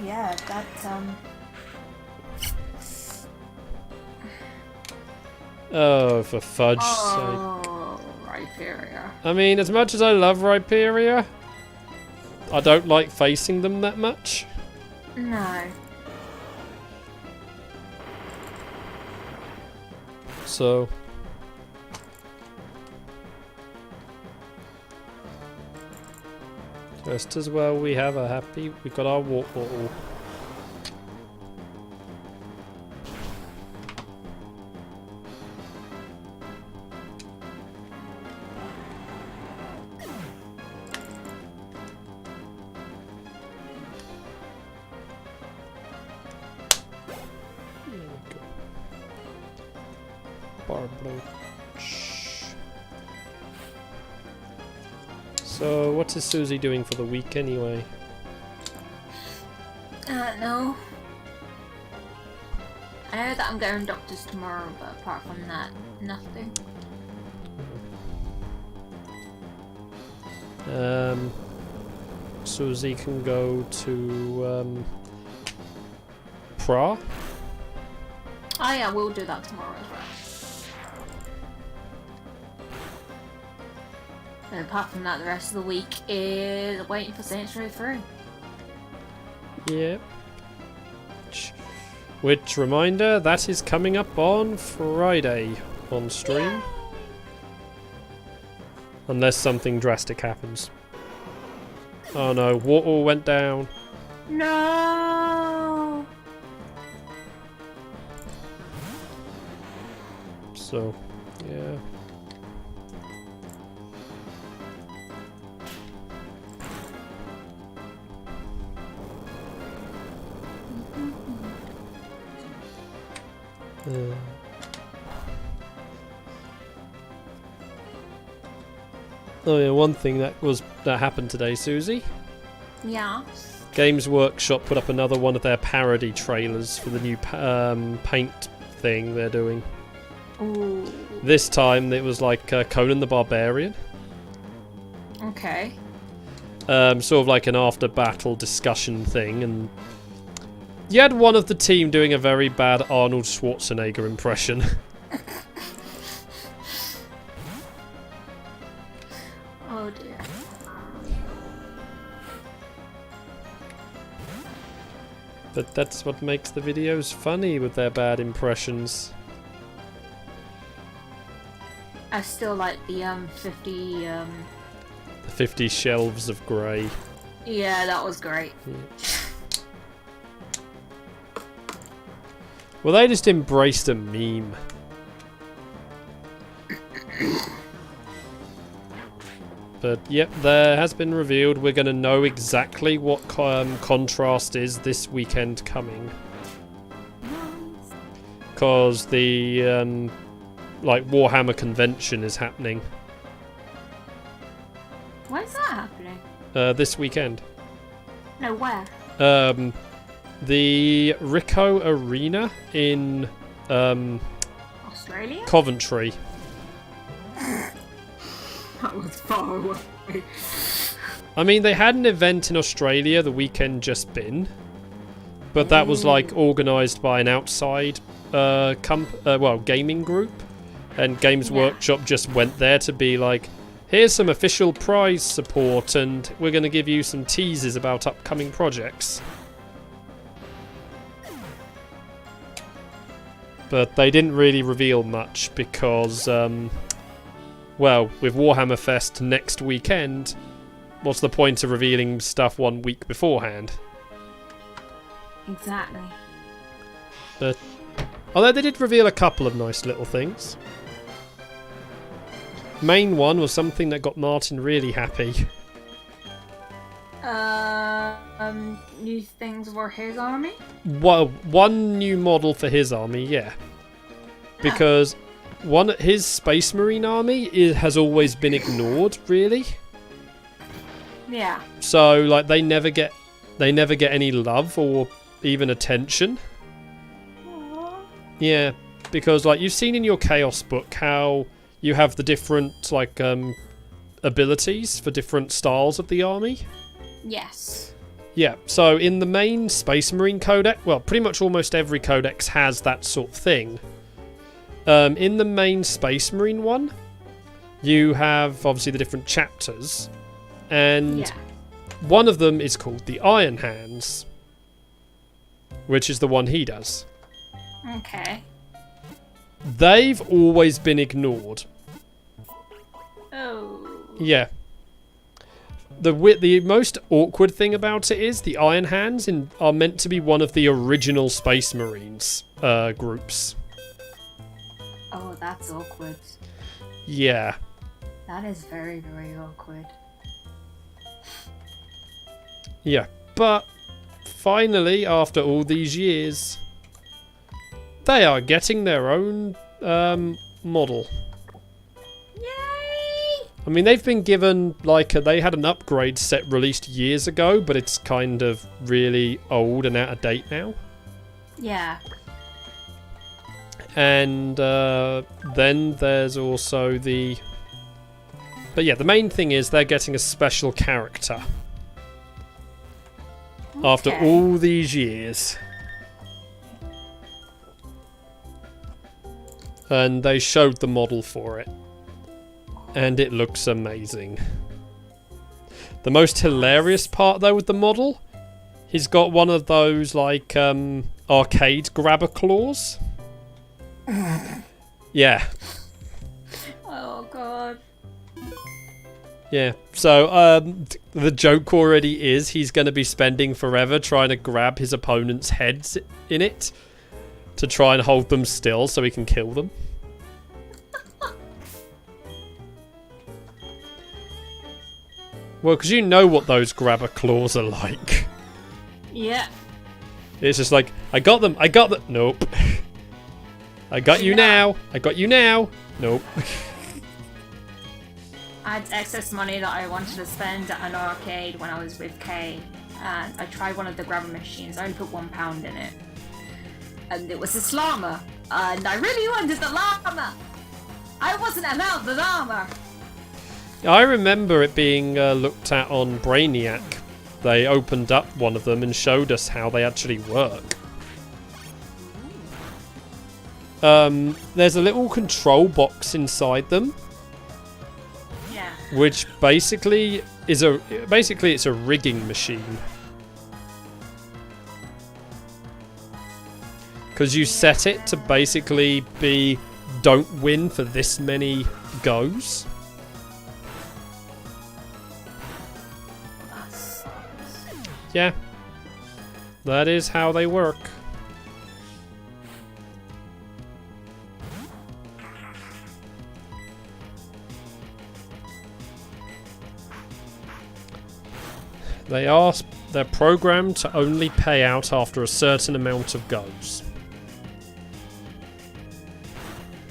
S2: Yeah, that's
S1: Oh, for fudge's sake.
S2: Oh, Rhyperia.
S1: I mean, as much as I love Rhyperia, I don't like facing them that much.
S2: No.
S1: So... just as well we have a happy... we got our water bottle. So, what is Susie doing for the week anyway?
S2: No. I know that I'm going doctors tomorrow, but apart from that, nothing.
S1: Susie can go to Pra.
S2: Oh yeah, we'll do that tomorrow as well. And apart from that, the rest of the week is waiting for Saints Row 3.
S1: Yep. Which, reminder, that is coming up on Friday on stream. Unless something drastic happens. Oh no, water went down.
S2: No.
S1: So, yeah. Oh yeah, one thing that happened today, Susie.
S2: Yeah.
S1: Games Workshop put up another one of their parody trailers for the new paint thing they're doing.
S2: Ooh.
S1: This time it was like Conan the Barbarian.
S2: Okay.
S1: Sort of like an after-battle discussion thing, and you had one of the team doing a very bad Arnold Schwarzenegger impression.
S2: Oh dear.
S1: But that's what makes the videos funny, with their bad impressions.
S2: I still like the 50
S1: The 50 Shelves of Grey.
S2: Yeah, that was great.
S1: Yeah. Well, they just embraced a meme. But yep, there has been revealed. We're going to know exactly what Contrast is this weekend coming. Because the like Warhammer convention is happening.
S2: When's that happening?
S1: This weekend.
S2: No, where?
S1: The Rico Arena in
S2: Australia?
S1: Coventry.
S2: That was far away.
S1: I mean, they had an event in Australia the weekend just been, but that was like organised by an outside gaming group, and Games Workshop just went there to be like, here's some official prize support, and we're going to give you some teases about upcoming projects. But they didn't really reveal much because, well, with Warhammer Fest next weekend, what's the point of revealing stuff 1 week beforehand?
S2: Exactly.
S1: But although they did reveal a couple of nice little things. Main one was something that got Martin really happy.
S2: New things for his army?
S1: Well, one new model for his army, yeah. Because his Space Marine army has always been ignored, really.
S2: Yeah.
S1: So, like, they never get any love or even attention.
S2: Aww.
S1: Yeah, because, like, you've seen in your Chaos book how you have the different, like, abilities for different styles of the army.
S2: Yes.
S1: Yeah, so in the main Space Marine Codex, well, pretty much almost every codex has that sort of thing. In the main Space Marine one, you have, obviously, the different chapters, and one of them is called the Iron Hands, which is the one he does.
S2: Okay.
S1: They've always been ignored.
S2: Oh.
S1: Yeah. The most awkward thing about it is the Iron Hands are meant to be one of the original Space Marines groups.
S2: Oh, that's awkward.
S1: Yeah.
S2: That is very, very awkward.
S1: Yeah, but finally, after all these years, they are getting their own model.
S2: Yay!
S1: I mean, they've been given, like, they had an upgrade set released years ago, but it's kind of really old and out of date now.
S2: Yeah.
S1: And then there's also the... But yeah, the main thing is they're getting a special character. Okay. After all these years. And they showed the model for it. And it looks amazing. The most hilarious part, though, with the model, he's got one of those, like, arcade grabber claws. Yeah.
S2: Oh, God.
S1: Yeah, so the joke already is he's going to be spending forever trying to grab his opponent's heads in it to try and hold them still so he can kill them. Well, because you know what those grabber claws are like.
S2: Yeah.
S1: It's just like, I got them. Nope. I got you now. Nope.
S2: I had excess money that I wanted to spend at an arcade when I was with Kay, and I tried one of the grabber machines. I only put £1 in it, and it was a llama, and I really wanted the llama. I wasn't allowed the llama.
S1: I remember it being looked at on Brainiac. They opened up one of them and showed us how they actually work. There's a little control box inside them. Which basically is it's a rigging machine. Because you set it to basically be don't win for this many goes.
S2: That sucks.
S1: Yeah. That is how they work. They're programmed to only pay out after a certain amount of goes.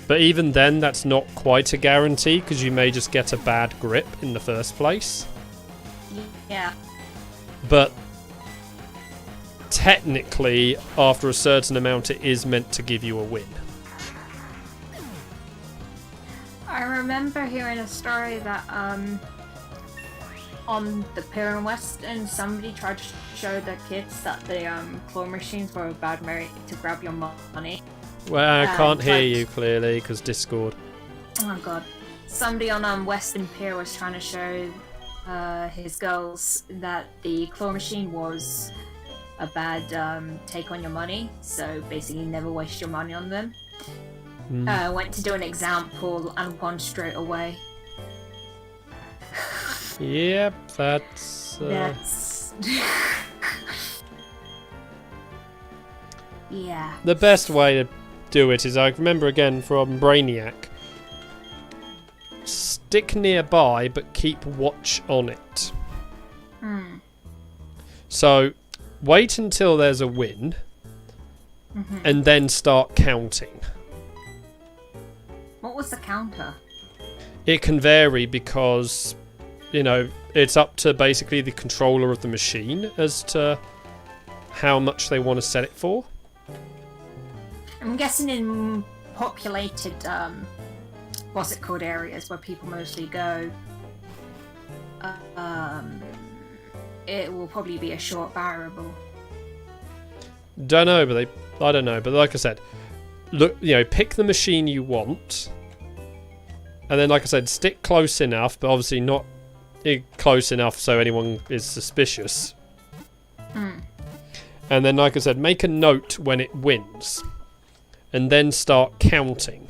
S1: But even then, that's not quite a guarantee, because you may just get a bad grip in the first place.
S2: Yeah.
S1: But technically, after a certain amount, it is meant to give you a win.
S2: I remember hearing a story that, on the Pier in Western, somebody tried to show their kids that the claw machines were a bad way to grab your money.
S1: Well, I can't hear you clearly because Discord.
S2: Oh god. Somebody on Western Pier was trying to show his girls that the claw machine was a bad take on your money. So basically, never waste your money on them. Went to do an example and won straight away.
S1: Yep, that's.
S2: Yeah.
S1: The best way to do it is, I remember again from Brainiac. Stick nearby, but keep watch on it. So, wait until there's a win, and then start counting.
S2: What was the counter?
S1: It can vary because, you know, it's up to basically the controller of the machine as to how much they want to set it for.
S2: I'm guessing in populated, what's it called, areas where people mostly go, it will probably be a short variable.
S1: I don't know, but like I said, look, you know, pick the machine you want, and then, like I said, stick close enough, but obviously not close enough so anyone is suspicious. And then, like I said, make a note when it wins, and then start counting.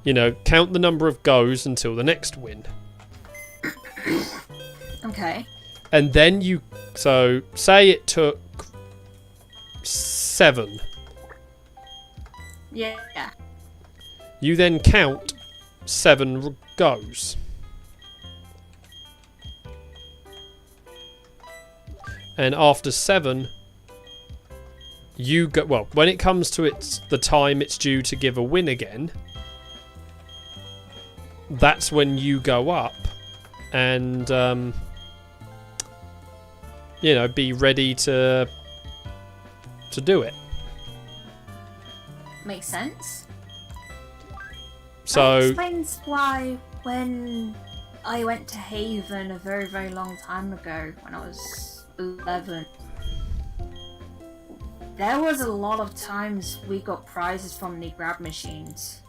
S1: You know, count the number of goes until the next win.
S2: Okay.
S1: And then so say it took 7.
S2: Yeah.
S1: You then count 7 goes. And after 7, you go. Well, when it comes to the time it's due to give a win again, that's when you go up and you know, be ready to do it.
S2: Makes sense.
S1: So
S2: that explains why when I went to Haven a very, very long time ago, when I was 11, there was a lot of times we got prizes from the grab machines.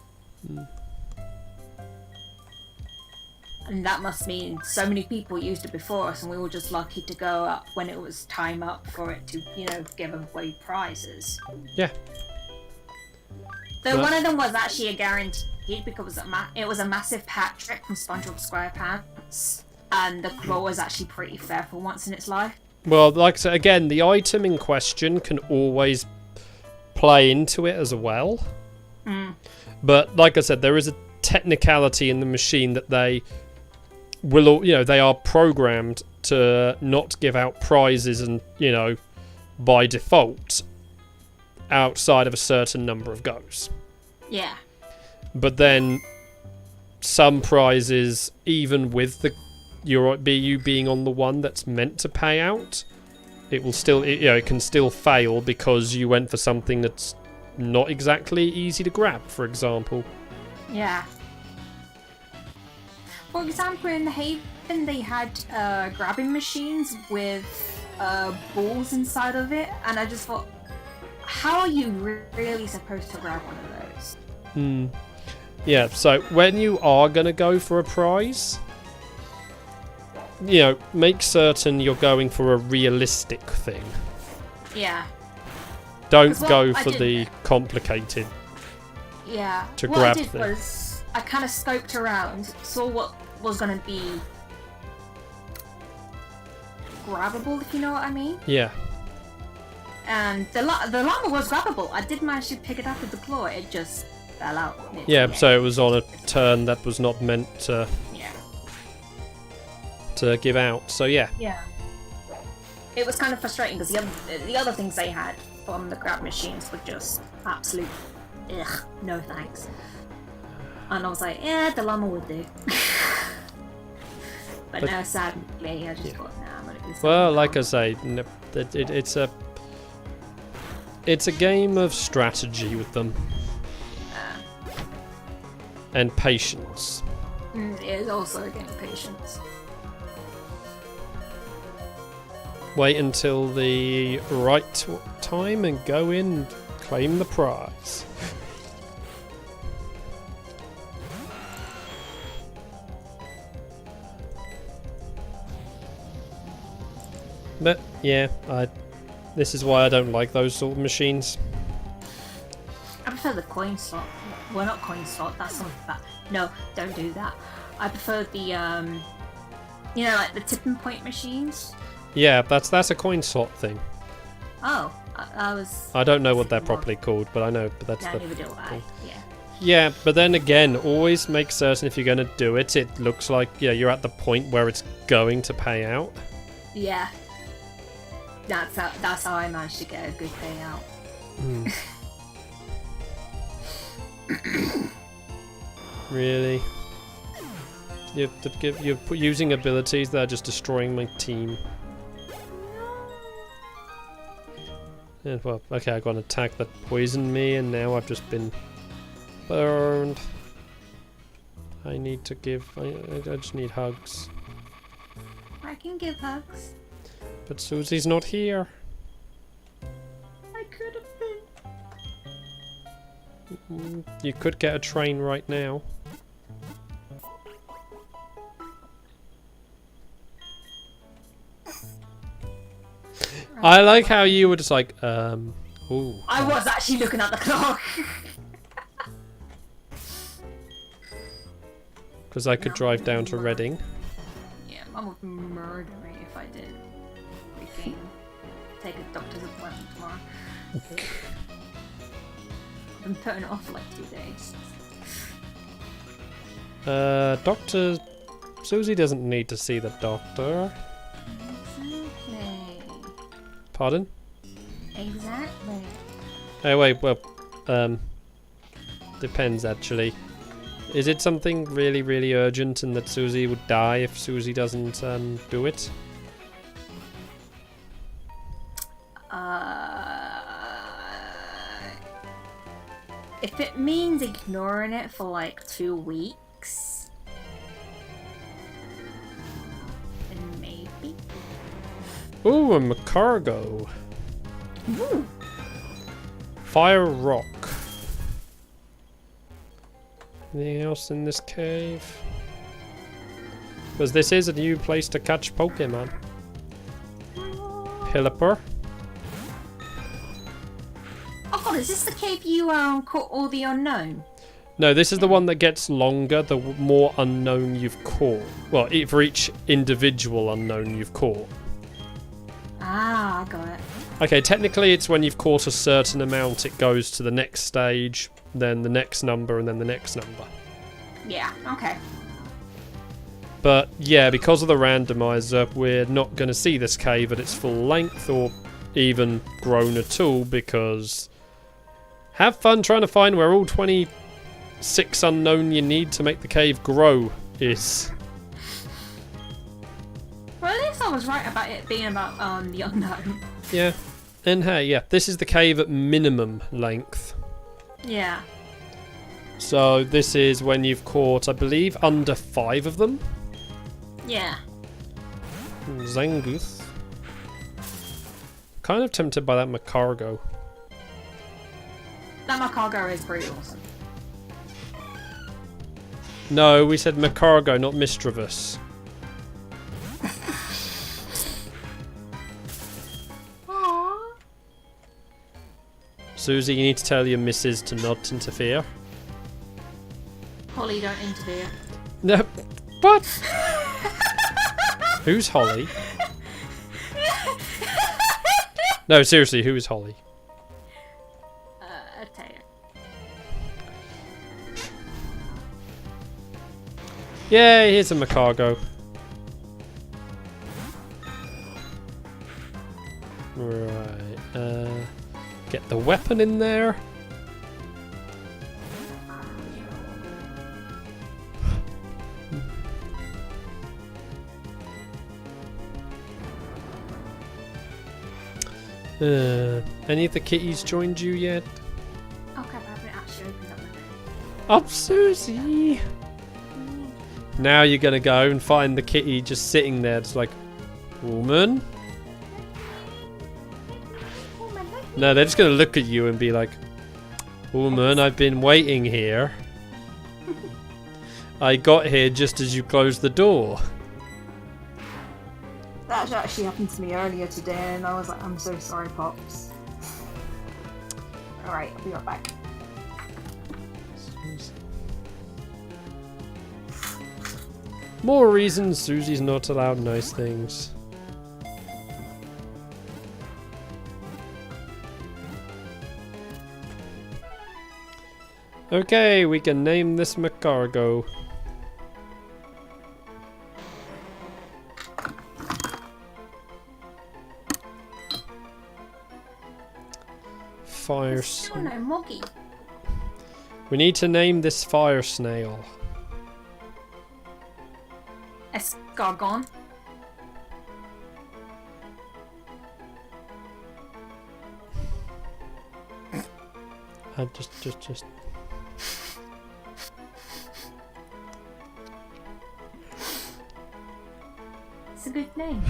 S2: And that must mean so many people used it before us, and we were just lucky to go up when it was time up for it to, you know, give away prizes.
S1: Yeah.
S2: Though one of them was actually a guaranteed because it was a massive hat trick from SpongeBob SquarePants, and the claw was actually pretty fair for once in its life.
S1: Well, like I said, again, the item in question can always play into it as well. But like I said, there is a technicality in the machine that they will, you know, they are programmed to not give out prizes, and, you know, by default, outside of a certain number of goes.
S2: Yeah.
S1: But then some prizes, even with you being on the one that's meant to pay out, it will still, you know, it can still fail because you went for something that's not exactly easy to grab, for example.
S2: Yeah. For example, in the Haven, they had grabbing machines with balls inside of it, and I just thought, how are you really supposed to grab one of those?
S1: Yeah, so when you are going to go for a prize, you know, make certain you're going for a realistic thing.
S2: Yeah.
S1: Don't go for the complicated.
S2: Yeah.
S1: To grab
S2: what I did
S1: thing.
S2: was I kind of scoped around, saw what was going to be grabbable, if you know what I mean.
S1: Yeah.
S2: And the llama was grabbable. I did manage to pick it up with the claw. It just fell out.
S1: Yeah, so it was on a turn that was not meant to give out. So yeah.
S2: Yeah. It was kind of frustrating because the other things they had from the grab machines were just absolute no thanks. And I was like, yeah, the llama would do. but no, sadly, I just thought, nah, I'm gonna do something.
S1: Well, like I say, it's a game of strategy with them. And patience.
S2: It is also a game of patience.
S1: Wait until the right time and go in, Claim the prize. But yeah, this is why I don't like those sort of machines.
S2: I prefer the coin slot. Well, not coin slot. That's something bad. No, don't do that. I prefer the you know, like the tipping point machines.
S1: Yeah, that's a coin slot thing.
S2: Oh,
S1: I don't know what they're properly called, but I know. But that's
S2: no,
S1: the
S2: neither do I. Yeah.
S1: Yeah, but then again, always make certain if you're going to do it, it looks like you're at the point where it's going to pay out.
S2: Yeah. That's how I managed to get a good payout.
S1: Really? You're using abilities that are just destroying my team. Yeah, well, okay, I got an attack that poisoned me, and now I've just been burned. I need to give. I just need hugs.
S2: I can give hugs.
S1: But Susie's not here.
S2: I could have been.
S1: You could get a train right now. I like how you were just like, ooh.
S2: I was actually looking at the clock.
S1: Because I could drive down to Reading.
S2: Yeah, Mum would murder me if I did. Freaking take a doctor's appointment tomorrow. I've been putting it off for like 2 days.
S1: Doctor... Susie doesn't need to see the doctor.
S2: Exactly.
S1: Pardon?
S2: Exactly.
S1: Oh wait, well, depends actually. Is it something really, really urgent and that Susie would die if Susie doesn't do it?
S2: If it means ignoring it for like 2 weeks, then maybe.
S1: Ooh, a cargo.
S2: Ooh.
S1: Fire rock. Anything else in this cave? Because this is a new place to catch Pokemon. Pilliper.
S2: Oh god, is this the cave you caught all the unknown?
S1: No, this is the one that gets longer the more unknown you've caught. Well, for each individual unknown you've caught.
S2: Ah, I got it.
S1: Okay, technically it's when you've caught a certain amount, it goes to the next stage, then the next number, and then the next number.
S2: Yeah, okay.
S1: But yeah, because of the randomizer, we're not going to see this cave at its full length, or even grown at all, because have fun trying to find where all 26 unknown you need to make the cave grow is.
S2: Well, at least I was right about it being about the unknown.
S1: Yeah. And hey, yeah, this is the cave at minimum length.
S2: Yeah.
S1: So this is when you've caught, I believe, under 5 of them.
S2: Yeah.
S1: Zangoose. Kind of tempted by that Macargo.
S2: That Macargo is pretty awesome.
S1: No, we said Macargo, not Mistravus. Susie, you need to tell your missus to not interfere.
S2: Holly, don't interfere.
S1: No, what? Who's Holly? No, seriously, who is Holly?
S2: Taya.
S1: Yay, here's a Macargo. Right, get the weapon in there. Any of the kitties joined you yet?
S2: Okay, but I haven't actually opened up my name.
S1: Up, Susie! Now you're gonna go and find the kitty just sitting there, just like, woman?
S2: Oh, my leg.
S1: No, they're just gonna look at you and be like, "Woman, I've been waiting here. I got here just as you closed the door."
S3: That actually happened to me earlier today, and I was like, "I'm so sorry, Pops." Alright, I'll be right back.
S1: More reasons Susie's not allowed nice things. Okay, we can name this McCargo. Fire snail. We need to name this fire snail.
S3: Escargon.
S1: Just.
S3: It's a good name.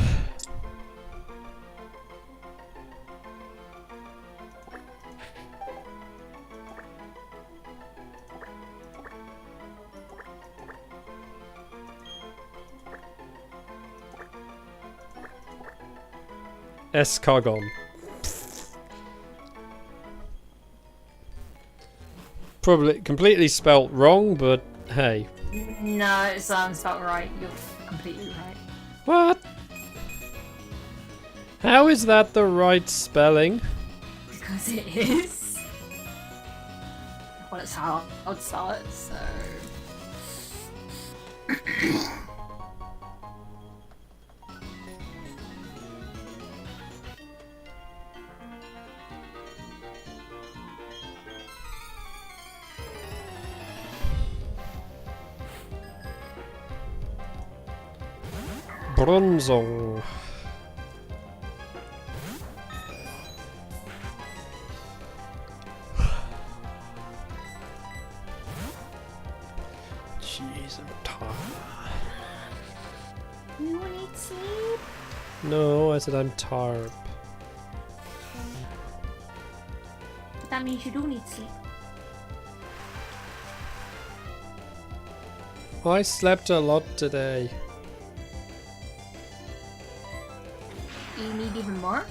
S1: Escargon. Probably completely spelt wrong, but hey.
S3: No, it sounds spelled right. You're completely right.
S1: What? How is that the right spelling?
S3: Because it is. Well, it's how I'd spell it, so.
S1: Bronzong. Jeez, I'm tired.
S3: You need sleep?
S1: No, I said I'm tired.
S3: That means you do need sleep.
S1: I slept a lot today.
S3: Do you need even more?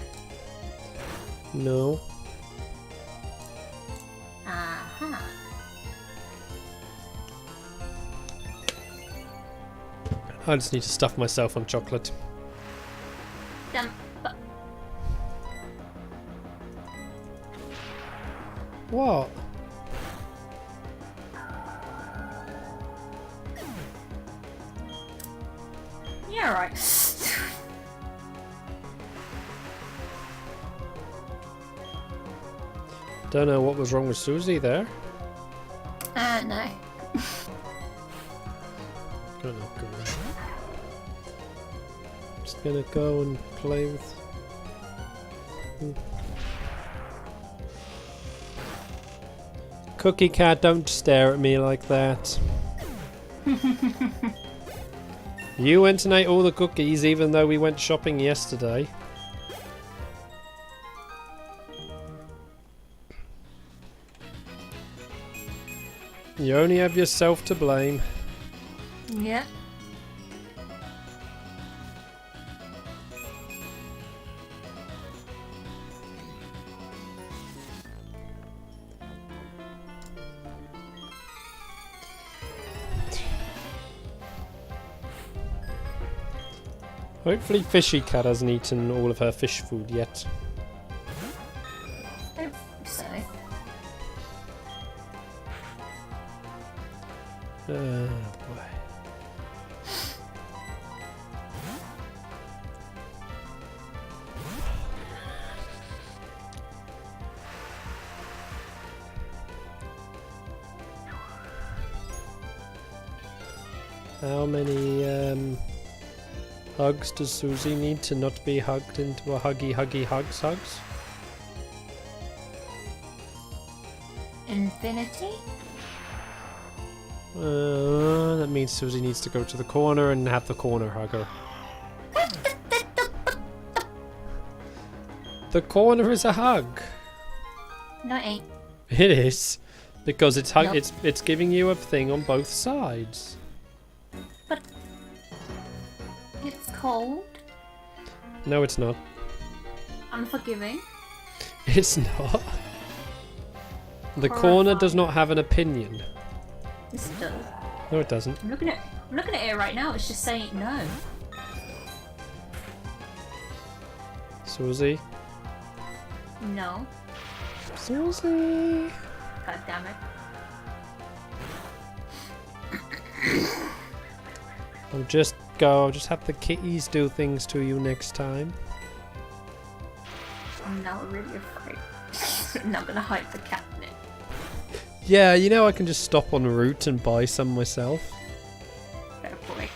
S1: No.
S3: Uh-huh.
S1: I just need to stuff myself on chocolate. What?
S3: Yeah, right.
S1: Don't know what was wrong with Susie there.
S3: No.
S1: Don't know. Just gonna go and play with. Cookie Cat, don't stare at me like that. You went and ate all the cookies even though we went shopping yesterday. You only have yourself to blame.
S3: Yeah.
S1: Hopefully Fishy Cat hasn't eaten all of her fish food yet.
S3: I hope so.
S1: Boy. How many hugs does Susie need to not be hugged into a huggy hugs?
S3: Infinity?
S1: That means Susie needs to go to the corner and have the corner hug her. The corner is a hug.
S2: No, it ain't.
S1: It is. Because it's giving you a thing on both sides.
S2: But it's cold.
S1: No, it's not.
S2: Unforgiving.
S1: It's not. The corner does not have an opinion.
S2: Yes, it does.
S1: No, it doesn't.
S2: I'm looking at it right now. It's just saying no.
S1: Susie?
S2: No.
S1: Susie?
S2: God damn it.
S1: I'll just have the kitties do things to you next time.
S2: I'm now really afraid. I'm not gonna hide the cabinet.
S1: Yeah, you know I can just stop en route and buy some myself.
S2: Fair point.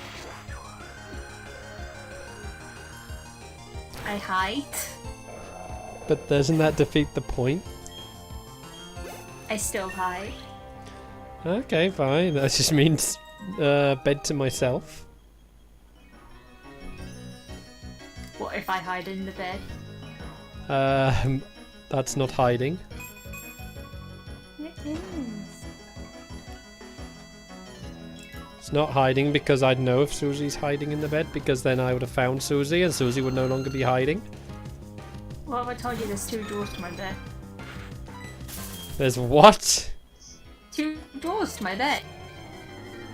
S2: I hide.
S1: But doesn't that defeat the point?
S2: I still hide.
S1: Okay, fine. That just means bed to myself.
S2: What if I hide in the bed?
S1: That's not hiding.
S2: It is.
S1: It's not hiding because I'd know if Susie's hiding in the bed, because then I would have found Susie and Susie would no longer be hiding.
S2: What if I told you there's 2 doors to my bed?
S1: There's what?
S2: 2 doors to my bed.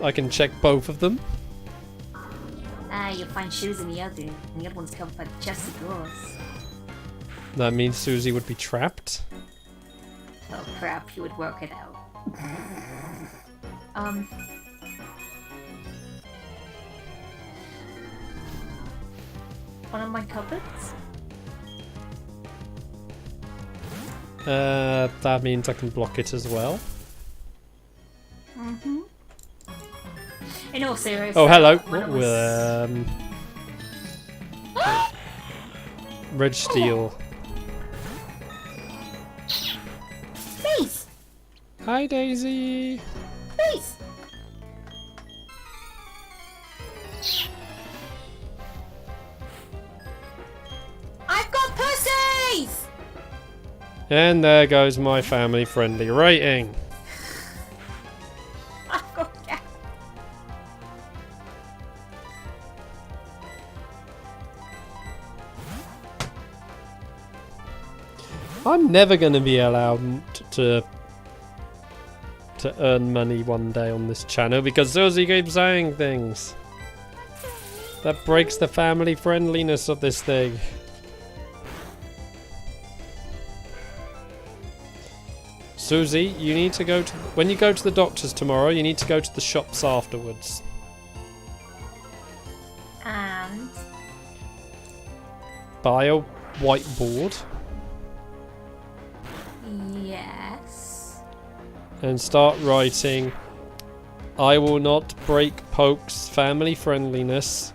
S1: I can check both of them.
S2: You'll find shoes in the other, and the other one's covered by the chest of drawers.
S1: That means Susie would be trapped.
S2: Oh crap, you would work it out. One of my cupboards?
S1: That means I can block it as well.
S2: Mm-hmm. In all seriousness.
S1: Oh, hello. Red Steel.
S2: Please!
S1: Hi, Daisy.
S2: Please! I've got pussies!
S1: And there goes my family-friendly rating.
S2: I've got cats.
S1: I'm never going to be allowed to earn money one day on this channel because Susie keeps saying things. That breaks the family friendliness of this thing. Susie, you need to go to... When you go to the doctor's tomorrow, you need to go to the shops afterwards.
S2: And?
S1: Buy a whiteboard.
S2: Yes.
S1: And start writing, I will not break Poke's family friendliness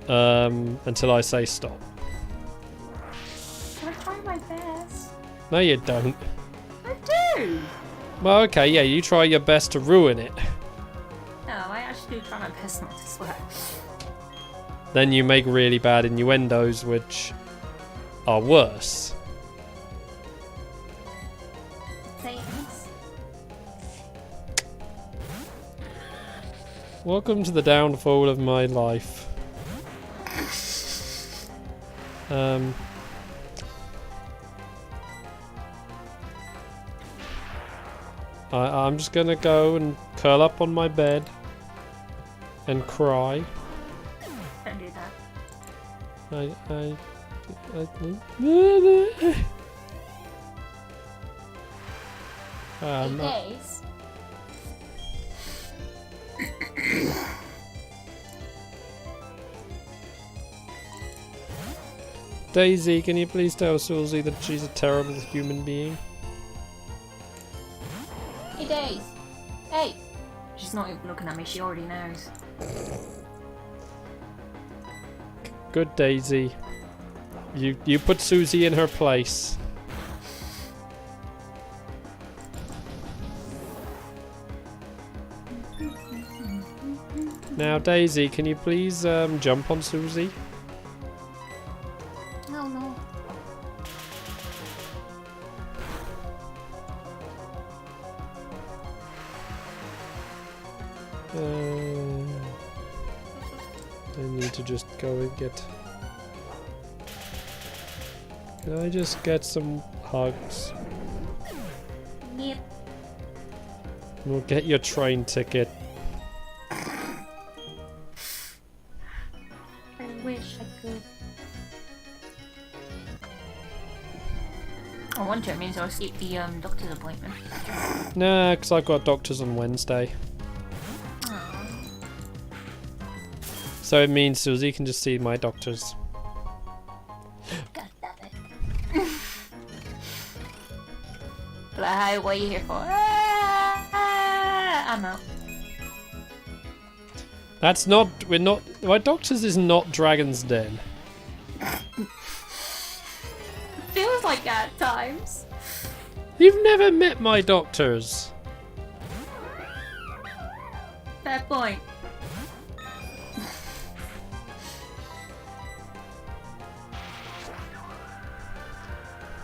S1: until I say stop.
S2: I try my best.
S1: No, you don't.
S2: I do!
S1: Well, okay, yeah, you try your best to ruin it.
S2: No, I actually do try my best not to swear.
S1: Then you make really bad innuendos, which are worse.
S2: Thanks.
S1: Welcome to the downfall of my life. I'm just gonna go and curl up on my bed and cry.
S2: Don't do that. Days.
S1: Daisy, can you please tell Susie that she's a terrible human being?
S2: Hey, Days. Hey. She's not even looking at me. She already knows.
S1: Good, Daisy. You put Susie in her place. Now, Daisy, can you please jump on Susie?
S2: No, no.
S1: I need to just go and get... Can I just get some hugs?
S2: Yep.
S1: We'll get your train ticket.
S2: I wish I could. I wonder it means I'll skip the doctor's appointment.
S1: Nah, because I've got doctors on Wednesday.
S2: Aww.
S1: So it means Susie can just see my doctors.
S2: God damn it. But hi, what are you here for? I'm out.
S1: That's not... We're not... My doctors is not Dragon's Den.
S2: Feels like at times.
S1: You've never met my doctors.
S2: Fair point.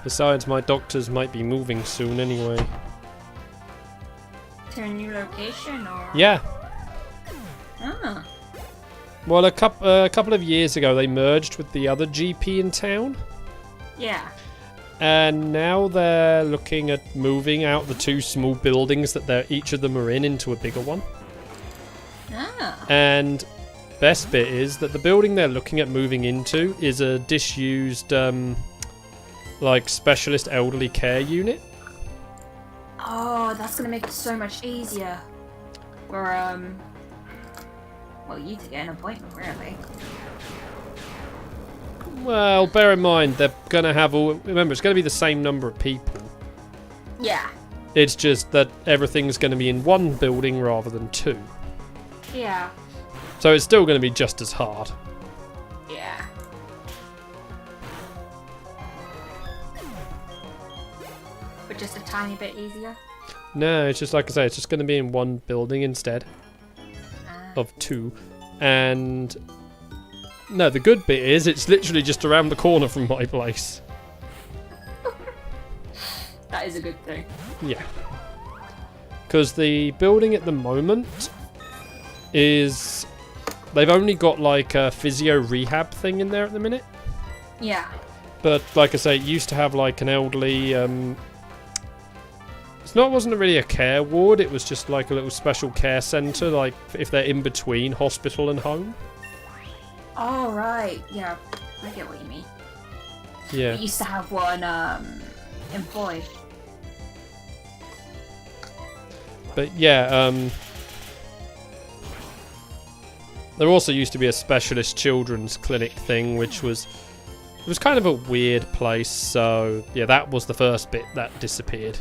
S1: Besides, my doctors might be moving soon anyway.
S2: To a new location or?
S1: Yeah.
S2: Ah.
S1: Well, a couple of years ago, they merged with the other GP in town.
S2: Yeah.
S1: And now they're looking at moving out the two small buildings that each of them are in into a bigger one.
S2: Ah.
S1: And best bit is that the building they're looking at moving into is a disused, like, specialist elderly care unit.
S2: Oh, that's gonna make it so much easier. For well, you to get an appointment, really.
S1: Well, bear in mind, they're gonna have all... Remember, it's gonna be the same number of people.
S2: Yeah.
S1: It's just that everything's gonna be in one building rather than two.
S2: Yeah.
S1: So it's still gonna be just as hard.
S2: Yeah. But just a tiny bit easier?
S1: No, it's just like I say, it's just gonna be in one building instead of two. And... No, the good bit is it's literally just around the corner from my place.
S2: That is a good thing.
S1: Yeah. Because the building at the moment is... They've only got like a physio rehab thing in there at the minute.
S2: Yeah.
S1: But like I say, it used to have like an elderly... wasn't really a care ward, it was just like a little special care centre, like if they're in between hospital and home.
S2: Oh, right. Yeah, I get what you mean.
S1: Yeah.
S2: We used to have one employed.
S1: But yeah, there also used to be a specialist children's clinic thing, which was... It was kind of a weird place, so yeah, that was the first bit that disappeared.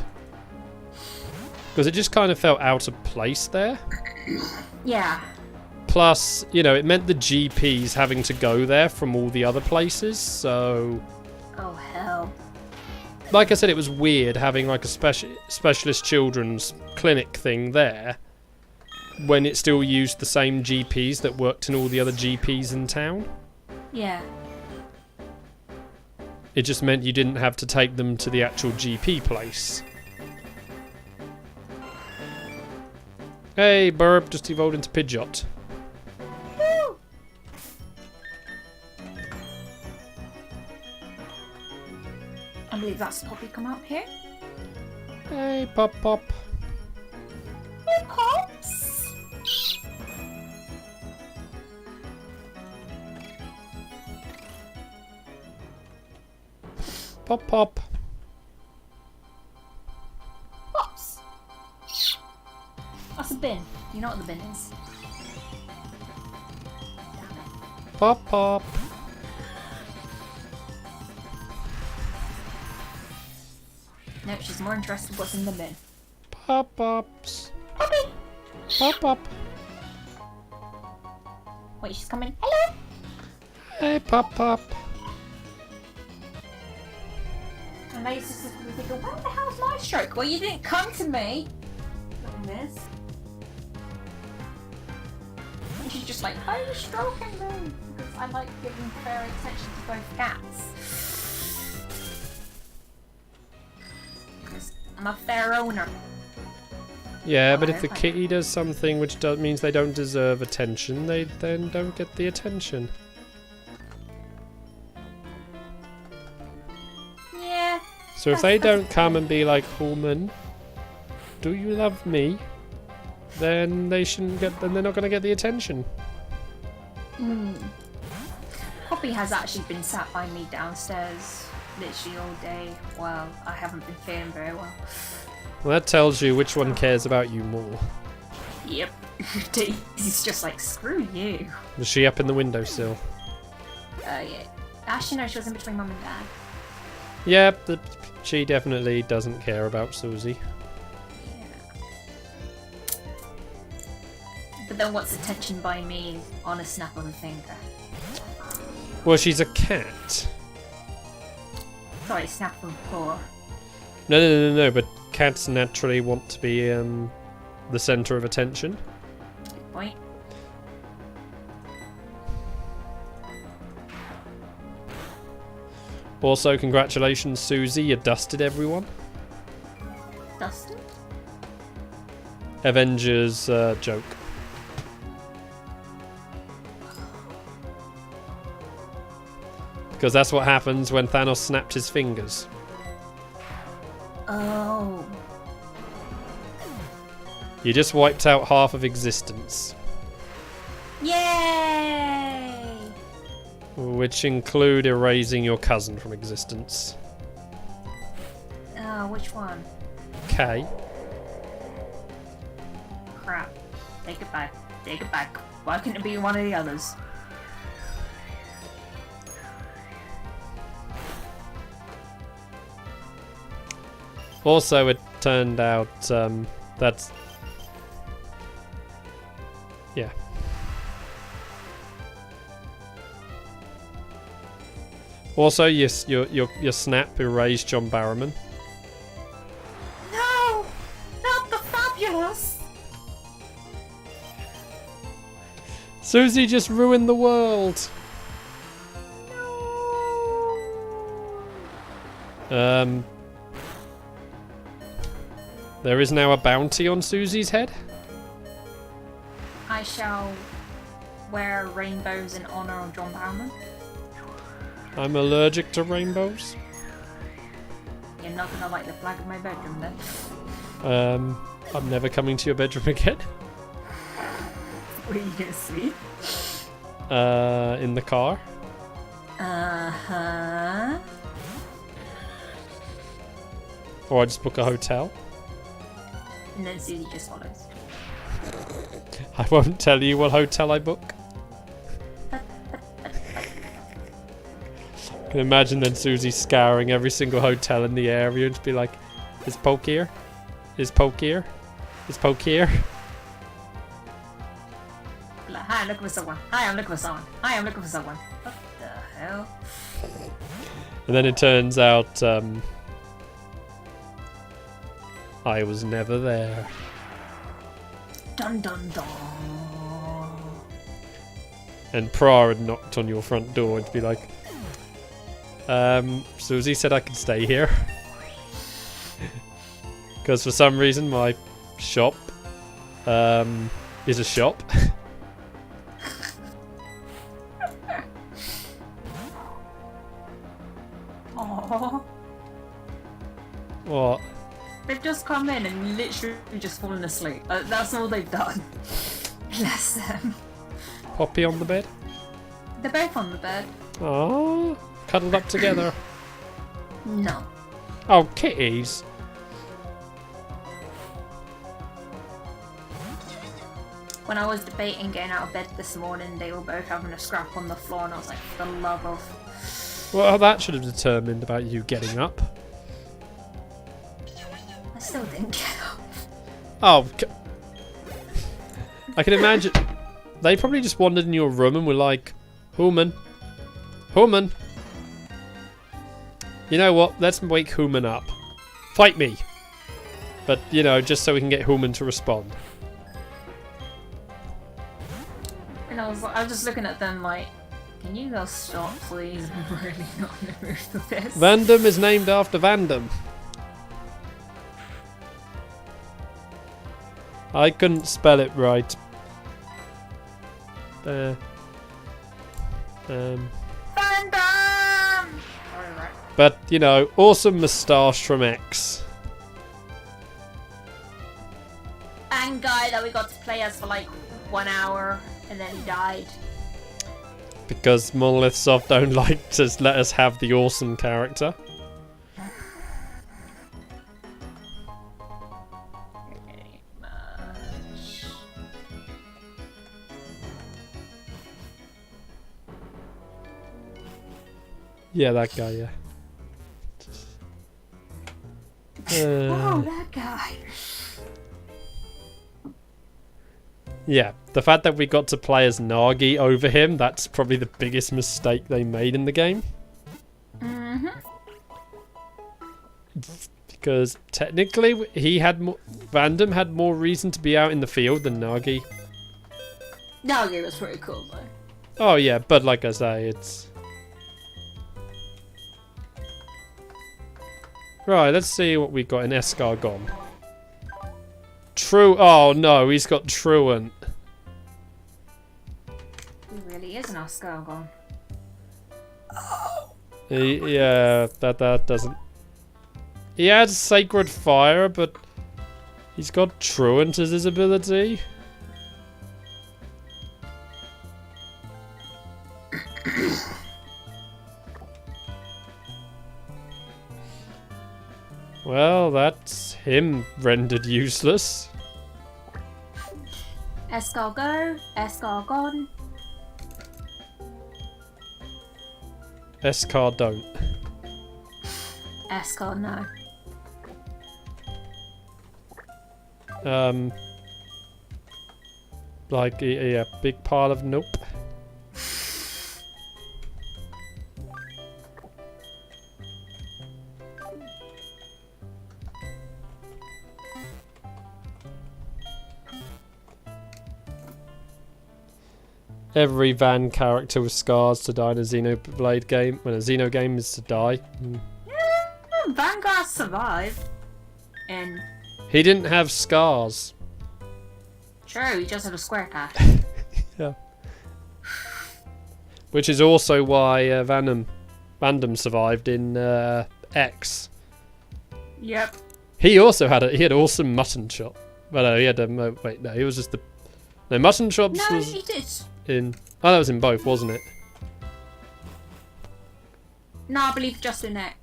S1: Because it just kind of felt out of place there.
S2: Yeah.
S1: Plus, you know, it meant the GPs having to go there from all the other places, so...
S2: Oh, hell.
S1: Like I said, it was weird having like a specialist children's clinic thing there when it still used the same GPs that worked in all the other GPs in town.
S2: Yeah.
S1: It just meant you didn't have to take them to the actual GP place. Hey, Burp just evolved into Pidgeot.
S2: Woo! I believe that's Poppy come up here.
S1: Hey, Pop Pop.
S2: Hey, Pops!
S1: Pop Pop.
S2: Pops! That's a bin. You know what the bin is.
S1: Pop Pop.
S2: No, she's more interested in what's in the bin.
S1: Pop Pops.
S2: Poppy!
S1: Pop Pop.
S2: Wait, she's coming. Hello!
S1: Hey, Pop Pop.
S2: And I used to think, where the hell's my stroke? Well, you didn't come to me. Miss. And she's just like, oh, you're stroking me. Because I like giving fair attention to both cats. Because I'm a fair owner.
S1: Yeah, but if the kitty does something which means they don't deserve attention, they then don't get the attention.
S2: Yeah.
S1: So if they don't come and be like, Human, do you love me? Then they shouldn't get. Then they're not going to get the attention.
S2: Poppy has actually been sat by me downstairs literally all day while I haven't been feeling very well.
S1: Well, that tells you which one cares about you more.
S2: Yep. Daisy's just like, screw you.
S1: Was she up in the windowsill?
S2: Yeah. Actually, no, she was in between Mum and Dad.
S1: Yep, she definitely doesn't care about Susie.
S2: But then what's attention by me on a snap of a finger?
S1: Well, she's a cat.
S2: Sorry, snap of a paw.
S1: No, but cats naturally want to be the centre of attention.
S2: Good point.
S1: Also, congratulations, Susie, you dusted everyone.
S2: Dusted?
S1: Avengers joke. Because that's what happens when Thanos snapped his fingers.
S2: Oh.
S1: You just wiped out half of existence.
S2: Yay!
S1: Which include erasing your cousin from existence.
S2: Which one?
S1: K.
S2: Crap. Take it back. Take it back. Why couldn't it be one of the others?
S1: Also, it turned out that's... Yeah. Also, yes, your snap erased John Barrowman.
S2: No! Not the fabulous!
S1: Susie just ruined the world!
S2: No!
S1: There is now a bounty on Susie's head.
S2: I shall wear rainbows in honour of John Barrowman.
S1: I'm allergic to rainbows.
S2: You're not gonna like the flag of my bedroom then.
S1: I'm never coming to your bedroom again.
S2: Where are you gonna sleep?
S1: In the car.
S2: Uh-huh.
S1: Or I just book a hotel.
S2: And then Susie just follows.
S1: I won't tell you what hotel I book. I can imagine then Susie scouring every single hotel in the area and just be like, is Poke here? Is Poke here? Is Poke here?
S2: Like, hi, I'm looking for someone. Hi, I'm looking for someone. Hi, I'm looking for someone. What the hell?
S1: And then it turns out, I was never there.
S2: Dun dun dun.
S1: And Pra had knocked on your front door and be like, Susie said I could stay here. Because for some reason my shop is a shop.
S2: Aww.
S1: What?
S2: They've just come in and literally just fallen asleep. That's all they've done. Bless them.
S1: Poppy on the bed?
S2: They're both on the bed.
S1: Oh, cuddled up together.
S2: No.
S1: Oh, kitties.
S2: When I was debating getting out of bed this morning, they were both having a scrap on the floor, and I was like, for the love of...
S1: Well, that should have determined about you getting up.
S2: I still didn't get up.
S1: Oh, I can imagine. They probably just wandered in your room and were like, Human. Human. You know what? Let's wake Human up. Fight me. But, you know, just so we can get Human to respond.
S2: And I was just looking at them like, can you guys stop, please? I'm really not in the mood for this.
S1: Vandam is named after Vandam. I couldn't spell it right.
S2: Fandom!
S1: But, you know, awesome moustache from X.
S2: And guy that we got to play as for like 1 hour, and then he died.
S1: Because Monolith Soft don't like to let us have the awesome character.
S2: Pretty much.
S1: Yeah, that guy, yeah.
S2: Oh, that guy.
S1: Yeah, the fact that we got to play as Nagi over him, that's probably the biggest mistake they made in the game.
S2: Mm-hmm.
S1: Because technically, he had Random had more reason to be out in the field than Nagi.
S2: Nagi was pretty cool, though.
S1: Oh yeah, but like I say, it's... Right, let's see what we got in Escargon. True. Oh no, he's got Truant.
S2: He really is an Escargon.
S1: Yeah, that doesn't... He has Sacred Fire, but he's got Truant as his ability. Well, that's him rendered useless.
S2: Escargot, Escargon.
S1: Escar don't.
S2: Escar, no.
S1: Like, yeah, big pile of nope. Every Van character with scars to die in a Xenoblade game. When a Xeno game is to die.
S2: Vanguard survived. And
S1: He didn't have scars.
S2: true, he just had a square cat.
S1: Yeah. Which is also why Random survived in X.
S2: Yep.
S1: He also had he had awesome mutton chop. Well, no, he had a wait. No, he was just the mutton chops
S2: No,
S1: was
S2: he did.
S1: in. Oh, that was in both, wasn't it?
S2: No, I believe just in X.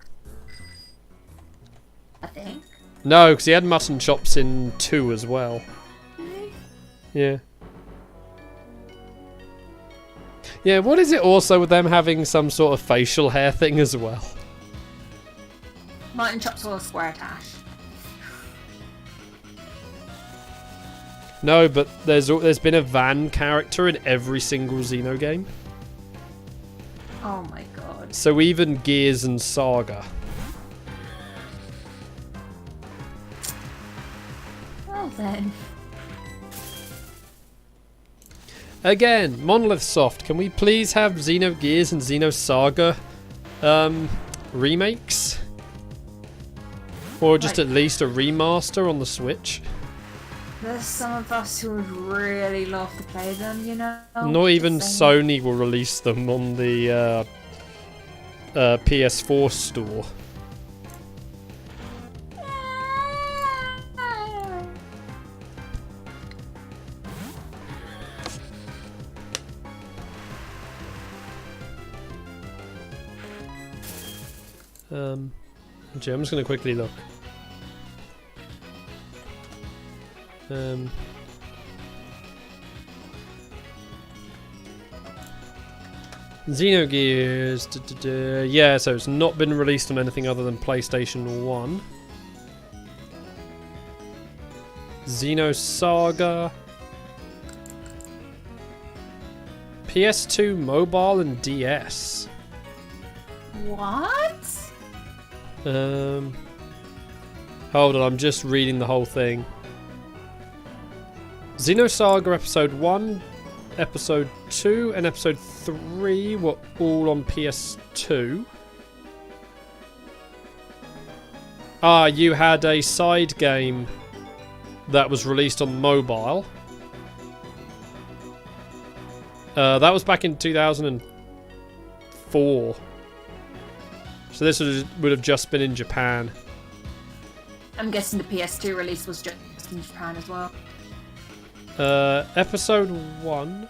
S2: I think.
S1: No, because he had mutton chops in 2 as well. Yeah. Yeah, what is it also with them having some sort of facial hair thing as well?
S2: Mutton chops or a square tash.
S1: No, but there's been a Van character in every single Xeno game.
S2: Oh my god.
S1: So even Gears and Saga.
S2: Well then.
S1: Again, Monolith Soft, can we please have Xenogears and Xenosaga remakes? Or just at least a remaster on the Switch?
S2: There's some of us who would really love to play them, you know?
S1: Not even
S2: Just saying.
S1: Sony will release them on the PS4 store. Actually, I'm just going to quickly look. Xenogears, yeah, so it's not been released on anything other than PlayStation 1. Xenosaga, PS2, mobile, and DS.
S2: What?
S1: Hold on, I'm just reading the whole thing. Xenosaga Episode 1, Episode 2, and Episode 3 were all on PS2. Ah, you had a side game that was released on mobile. That was back in 2004. So this would have just been in Japan.
S3: I'm guessing the PS2 release was just in Japan as well.
S1: Episode 1.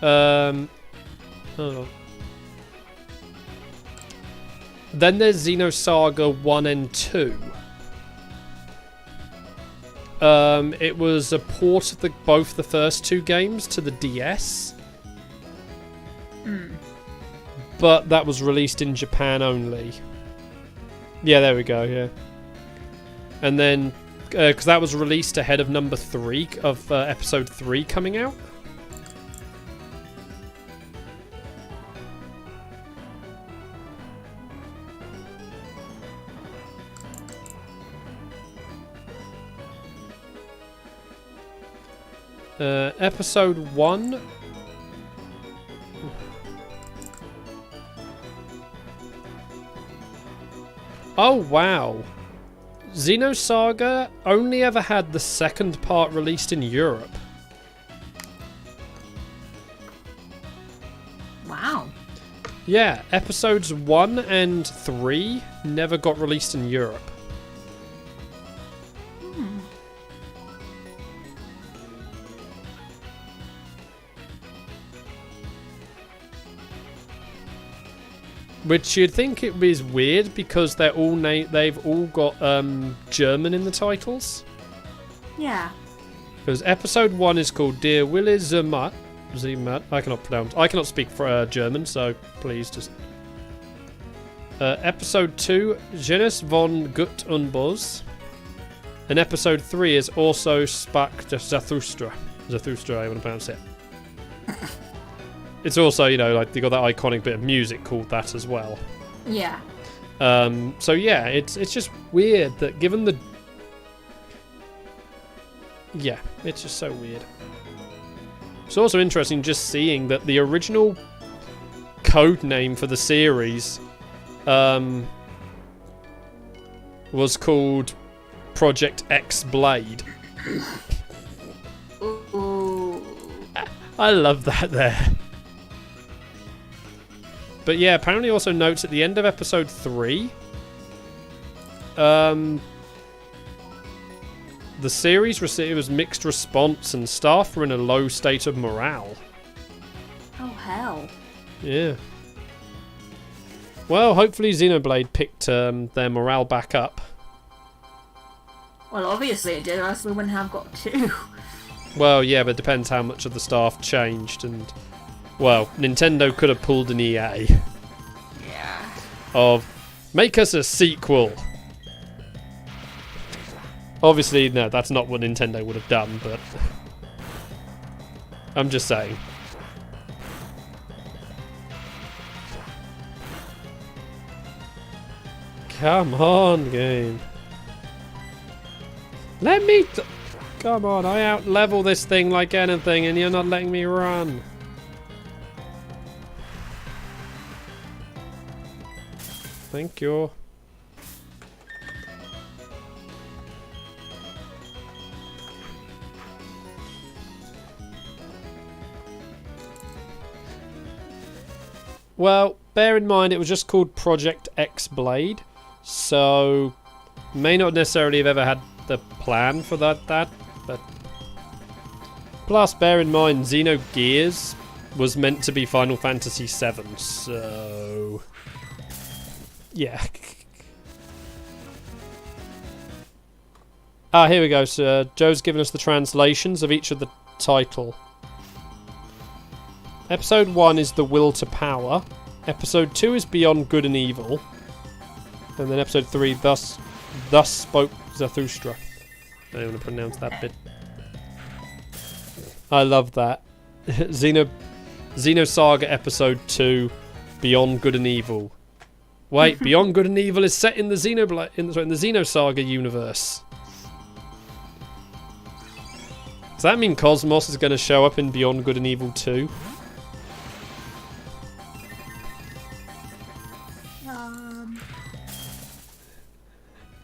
S1: Hold on. Then there's Xenosaga 1 and 2. It was a port of both the first two games to the DS. But that was released in Japan only. Yeah, there we go, yeah. And then, because that was released ahead of number 3 of episode 3 coming out. Episode 1. Oh, wow. Xenosaga only ever had the second part released in Europe.
S3: Wow.
S1: Yeah, episodes 1 and 3 never got released in Europe. Which you'd think it was weird because they're all they've all got German in the titles.
S3: Yeah.
S1: Because episode 1 is called Der Wille Zermatt. I cannot speak German, so please just. Episode 2, Genes von Gut und Böse. And episode 3 is also Spak Zarathustra. Zarathustra, I want to pronounce it. It's also, you know, like they got that iconic bit of music called that as well.
S3: Yeah.
S1: So yeah, it's just weird that given the... Yeah, it's just so weird. It's also interesting just seeing that the original code name for the series was called Project X Blade.
S3: Ooh.
S1: I love that there. But yeah, apparently also notes at the end of episode 3, the series received mixed response and staff were in a low state of morale.
S3: Oh, hell.
S1: Yeah. Well, hopefully Xenoblade picked their morale back up.
S3: Well, obviously it did, or else we wouldn't have got 2.
S1: Well, yeah, but it depends how much of the staff changed and... Well, Nintendo could have pulled an EA.
S3: Yeah.
S1: Of, make us a sequel. Obviously, no, that's not what Nintendo would have done, but... I'm just saying. Come on, game. Let me... Come on, I out-level this thing like anything and you're not letting me run. Thank you. Well, bear in mind it was just called Project X Blade, so may not necessarily have ever had the plan for that, but plus bear in mind Xenogears was meant to be Final Fantasy VII, so yeah. Here we go. So Joe's given us the translations of each of the title. Episode 1 is The Will to Power. Episode 2 is Beyond Good and Evil. And then episode 3, Thus Spoke Zarathustra. I don't want to pronounce that bit. I love that. Xenosaga episode 2, Beyond Good and Evil. Wait, Beyond Good and Evil is set in the Xenosaga universe. Does that mean Cosmos is going to show up in Beyond Good and Evil 2?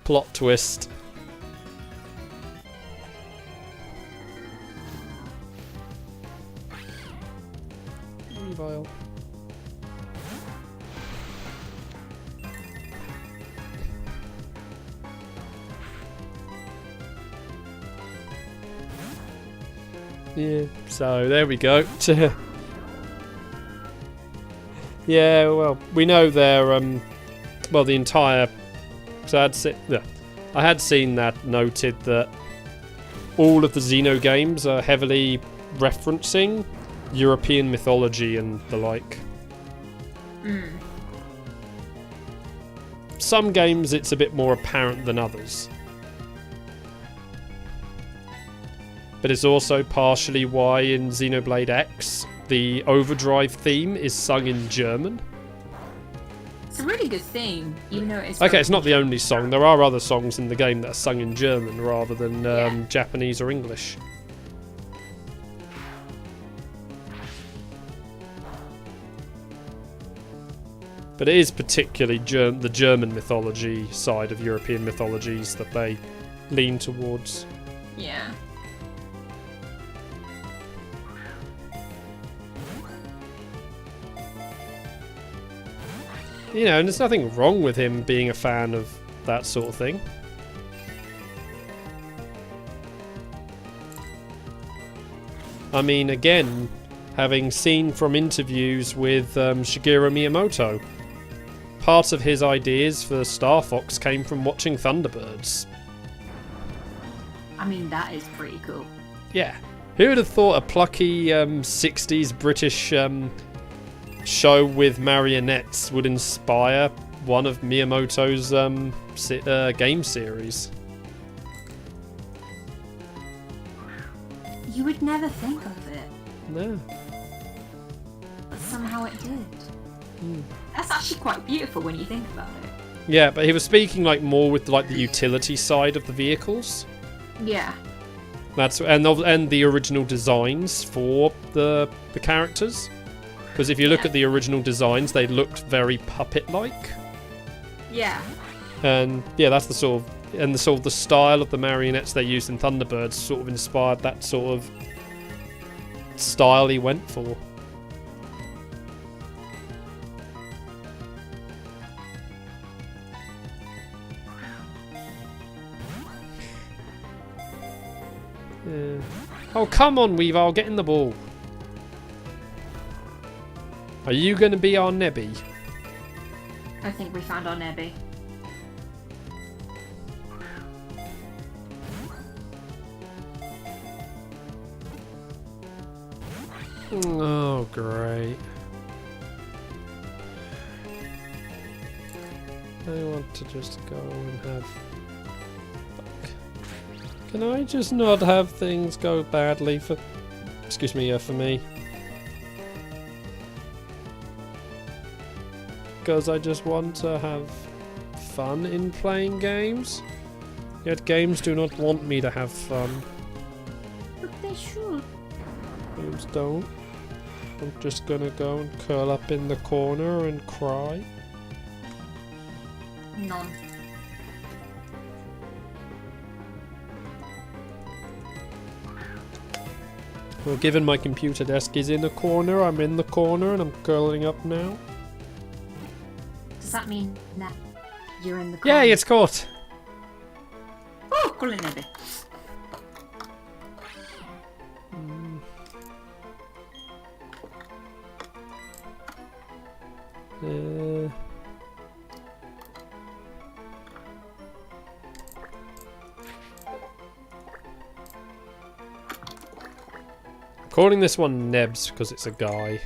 S1: Plot twist. Revile. Yeah, so there we go. Yeah, well, we know they're well, the entire. So I had seen that noted that all of the Xeno games are heavily referencing European mythology and the like. Some games it's a bit more apparent than others. But it's also partially why in Xenoblade X the Overdrive theme is sung in German.
S2: It's a really good theme, even though it's...
S1: Okay, it's not the only song. There are other songs in the game that are sung in German rather than Japanese or English. But it is particularly the German mythology side of European mythologies that they lean towards.
S2: Yeah.
S1: You know, and there's nothing wrong with him being a fan of that sort of thing. I mean, again, having seen from interviews with Shigeru Miyamoto, part of his ideas for Star Fox came from watching Thunderbirds.
S2: I mean, that is pretty cool.
S1: Yeah. Who would have thought a plucky 60s British show with marionettes would inspire one of Miyamoto's game series?
S2: You would never think of it.
S1: No.
S2: But somehow it did. That's actually quite beautiful when you think about it.
S1: Yeah, but he was speaking like more with like the utility side of the vehicles.
S2: Yeah.
S1: That's and the original designs for the characters. Because if you look at the original designs, they looked very puppet-like.
S2: Yeah.
S1: And yeah, that's the sort of the style of the marionettes they used in Thunderbirds sort of inspired that sort of style he went for. Yeah. Oh, come on, Weavile, get in the ball. Are you going to be our Nebby?
S2: I think we found our Nebby.
S1: Oh, great. I want to just go and have... Can I just not have things go badly for... Excuse me, for me? Because I just want to have fun in playing games. Yet games do not want me to have fun.
S2: But they should.
S1: Games don't. I'm just gonna go and curl up in the corner and cry.
S2: None.
S1: Well, given my computer desk is in the corner, I'm in the corner and I'm curling up now.
S2: Does that mean that you're in the corner?
S1: Yay, it's caught!
S2: Oh, cool, Nebby.
S1: Calling this one Nebs because it's a guy.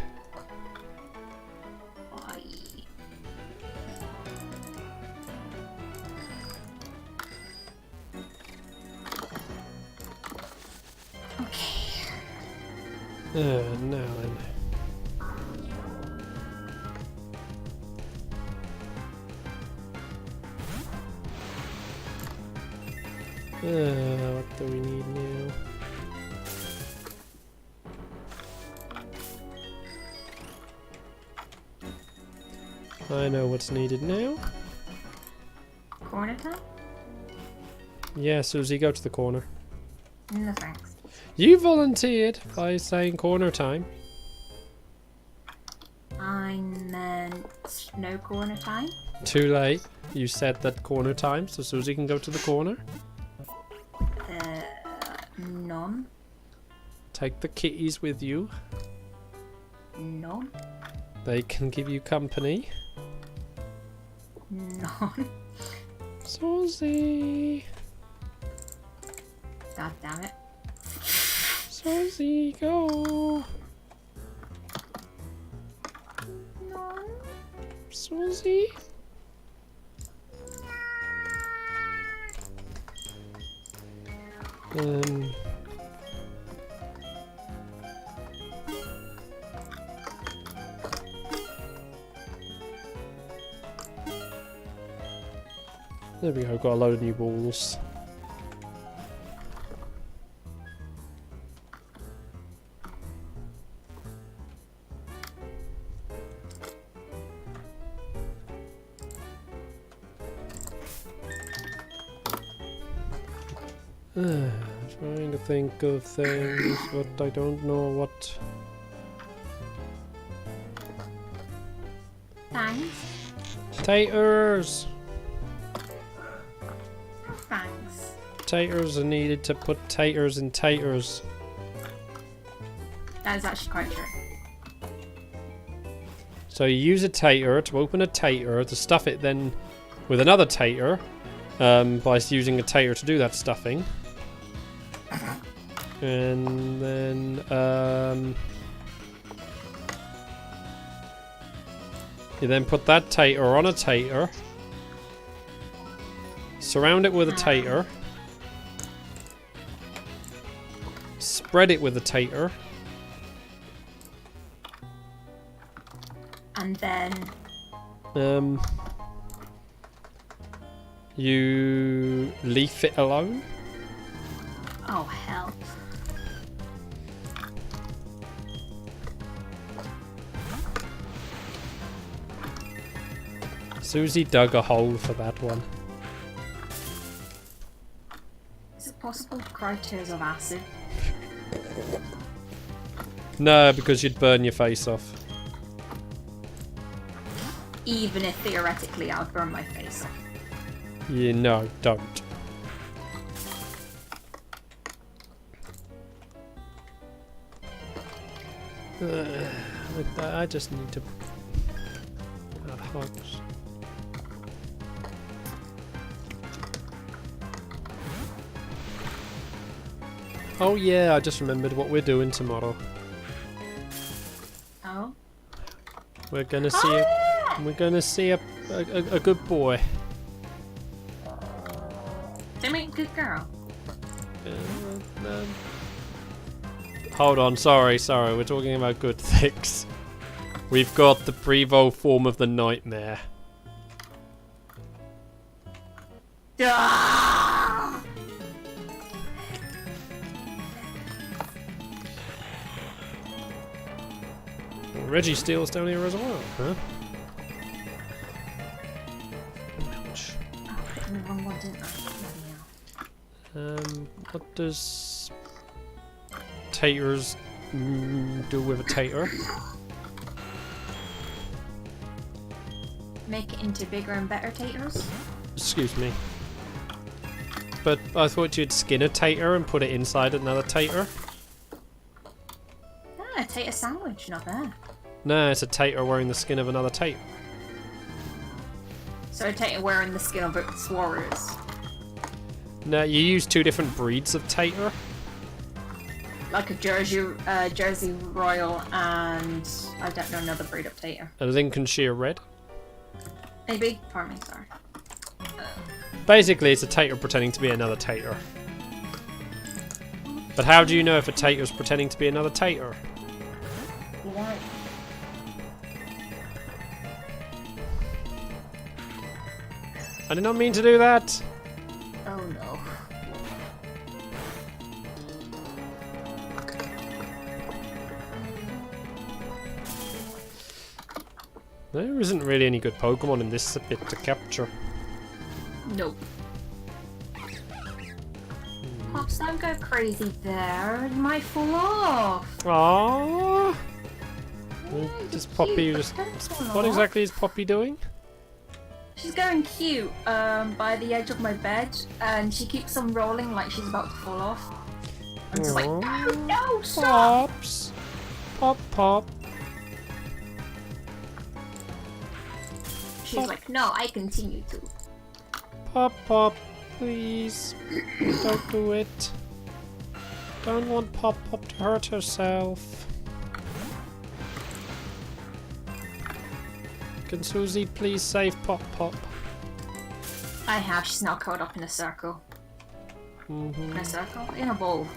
S1: Now then. What do we need now? I know what's needed now.
S2: Corner time?
S1: Yeah, Susie, go to the corner.
S2: No thanks.
S1: You volunteered by saying corner time.
S2: I meant no corner time.
S1: Too late. You said that corner time, so Susie can go to the corner.
S2: None.
S1: Take the kitties with you.
S2: None.
S1: They can give you company.
S2: None.
S1: Susie.
S2: God damn it.
S1: Susie, go.
S2: None.
S1: Susie. There we go, got a load of new balls. Trying to think of things, but I don't know what.
S2: Thanks.
S1: Taters!
S2: Thanks.
S1: Taters are needed to put taters in taters.
S2: That is actually quite true.
S1: So you use a tater to open a tater, to stuff it then with another tater, by using a tater to do that stuffing. And then, you then put that tater on a tater, surround it with a tater, spread it with a tater,
S2: and then
S1: you leave it alone.
S2: oh hell.
S1: Susie dug a hole for that one.
S2: Is it possible to cry tears of acid?
S1: No, because you'd burn your face off.
S2: Even if theoretically I'd burn my face off.
S1: Yeah, no, don't. I just need to add hugs. Oh yeah, I just remembered what we're doing tomorrow.
S2: Oh?
S1: We're gonna see we're gonna see a good boy.
S2: I mean, good girl.
S1: Hold on, sorry, we're talking about good things. We've got the Prevo form of the nightmare.
S2: Ah!
S1: Reggie Steele's down here as well, huh? Ouch.
S2: Oh, I put in the wrong one, didn't I? Bloody hell.
S1: What does taters do with a tater?
S2: Make it into bigger and better taters?
S1: Excuse me. But I thought you'd skin a tater and put it inside another tater.
S2: Ah, a tater sandwich, not bad.
S1: No, it's a tater wearing the skin of another tater.
S2: So a tater wearing the skin of its warriors.
S1: No, you use two different breeds of tater.
S2: Like a Jersey Royal and I don't know another breed of tater.
S1: A Lincolnshire Red.
S2: Maybe? Pardon me, sorry.
S1: Basically, it's a tater pretending to be another tater. But how do you know if a tater's pretending to be another tater?
S2: You won't.
S1: I did not mean to do that.
S2: Oh no.
S1: There isn't really any good Pokemon in this bit to capture.
S2: Nope. Pops, don't go crazy there. You might fall off.
S1: Aww. Does Poppy just... What exactly is Poppy doing?
S2: She's going cute by the edge of my bed, and she keeps on rolling like she's about to fall off. I'm just like, no, stop!
S1: Pops. Pop, pop.
S2: She's like, no, I continue to.
S1: Pop, pop. Please. Don't do it. Don't want Pop Pop to hurt herself. Can Susie please save Pop Pop?
S2: I have. She's now caught up in a circle. In a circle? In a bowl.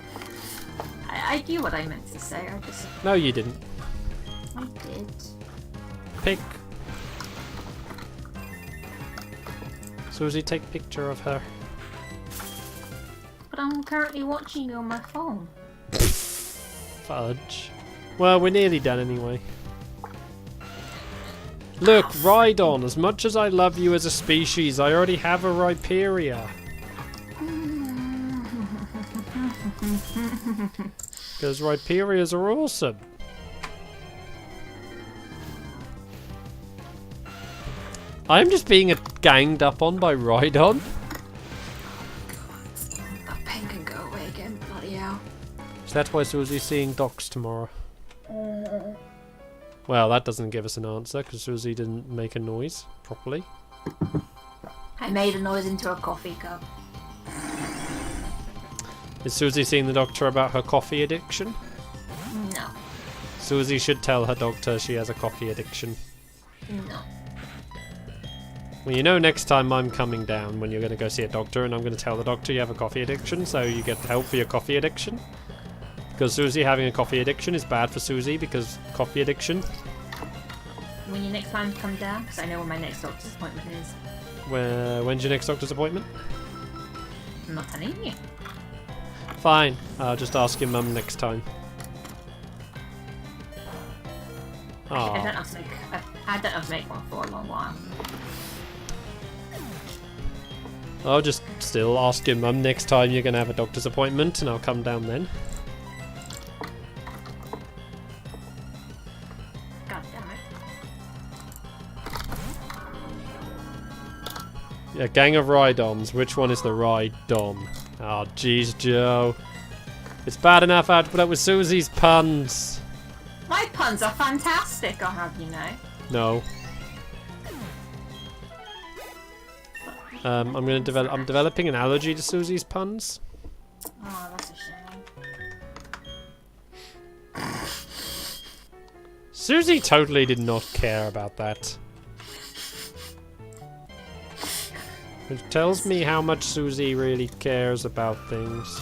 S2: I knew what I meant to say. I just.
S1: No, you didn't.
S2: I did.
S1: Pick. Susie, take picture of her.
S2: But I'm currently watching you on my phone.
S1: Fudge. Well, we're nearly done anyway. Look, Rhydon, as much as I love you as a species, I already have a Rhyperia. Because Rhyperias are awesome. I'm just being ganged up on by Rhydon.
S2: That pain can go away again, bloody hell.
S1: So that's why Susie's seeing Docs tomorrow. Well, that doesn't give us an answer, because Susie didn't make a noise properly.
S2: I made a noise into a coffee cup.
S1: Is Susie seeing the doctor about her coffee addiction?
S2: No.
S1: Susie should tell her doctor she has a coffee addiction.
S2: No.
S1: Well, you know next time I'm coming down when you're going to go see a doctor and I'm going to tell the doctor you have a coffee addiction so you get help for your coffee addiction. Because Susie having a coffee addiction is bad for Susie because coffee addiction.
S2: When you next time come down, because I know when my next doctor's appointment is.
S1: When's your next doctor's appointment?
S2: I'm not telling you.
S1: Fine, I'll just ask your mum next time.
S2: I
S1: Aww.
S2: don't have to make. I don't have to make one for a long while.
S1: I'll just still ask your mum next time you're going to have a doctor's appointment and I'll come down then.
S2: God damn it.
S1: A gang of Rhydons. Which one is the Rhydon? Oh, jeez, Joe. It's bad enough I have to put up with Susie's puns.
S2: My puns are fantastic, I'll have you know.
S1: No. I'm developing an allergy to Susie's puns.
S2: Oh, that's a shame.
S1: Susie totally did not care about that. Which tells me how much Susie really cares about things.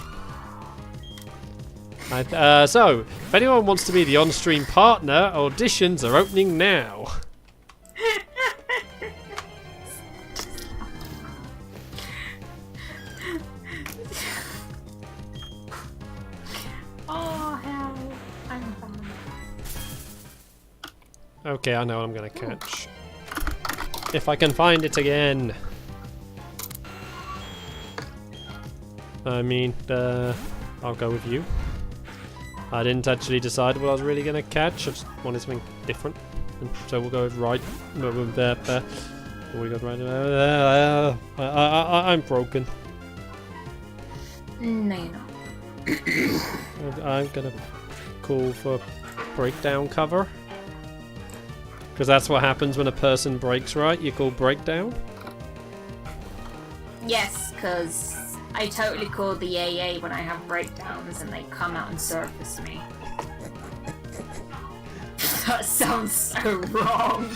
S1: So, if anyone wants to be the on-stream partner, auditions are opening now.
S2: Oh, hell. I'm fine.
S1: Okay, I know what I'm gonna catch. If I can find it again. I mean, I'll go with you. I didn't actually decide what I was really gonna catch. I just wanted something different, and so we'll go with right. We got right. I'm broken.
S2: No, you're not.
S1: I'm gonna call for breakdown cover. Because that's what happens when a person breaks, right? You call breakdown?
S2: Yes, because I totally call the AA when I have breakdowns and they come out and surface me. That sounds so wrong.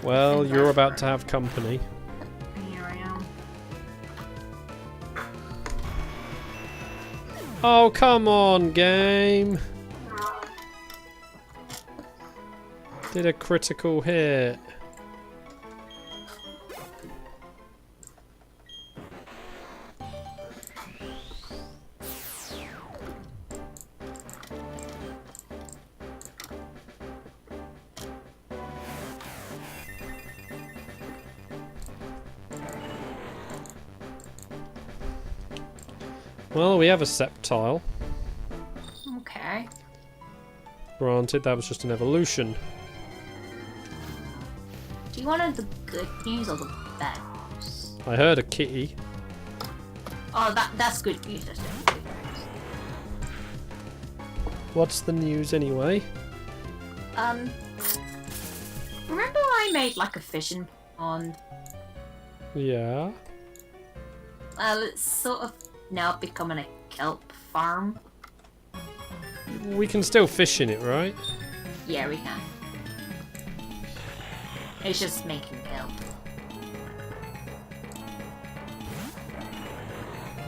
S1: Well, you're about to have company.
S2: Here I am.
S1: Oh, come on, game. Did a critical hit. Well, we have a Sceptile.
S2: Okay.
S1: Granted, that was just an evolution.
S2: Do you want the good news or the bad news?
S1: I heard a kitty.
S2: Oh, that's good news. That's good news.
S1: What's the news anyway?
S2: Remember I made like a fishing pond?
S1: Yeah.
S2: Well, it's sort of now becoming a kelp farm.
S1: We can still fish in it, right?
S2: Yeah, we can. It's just making kelp.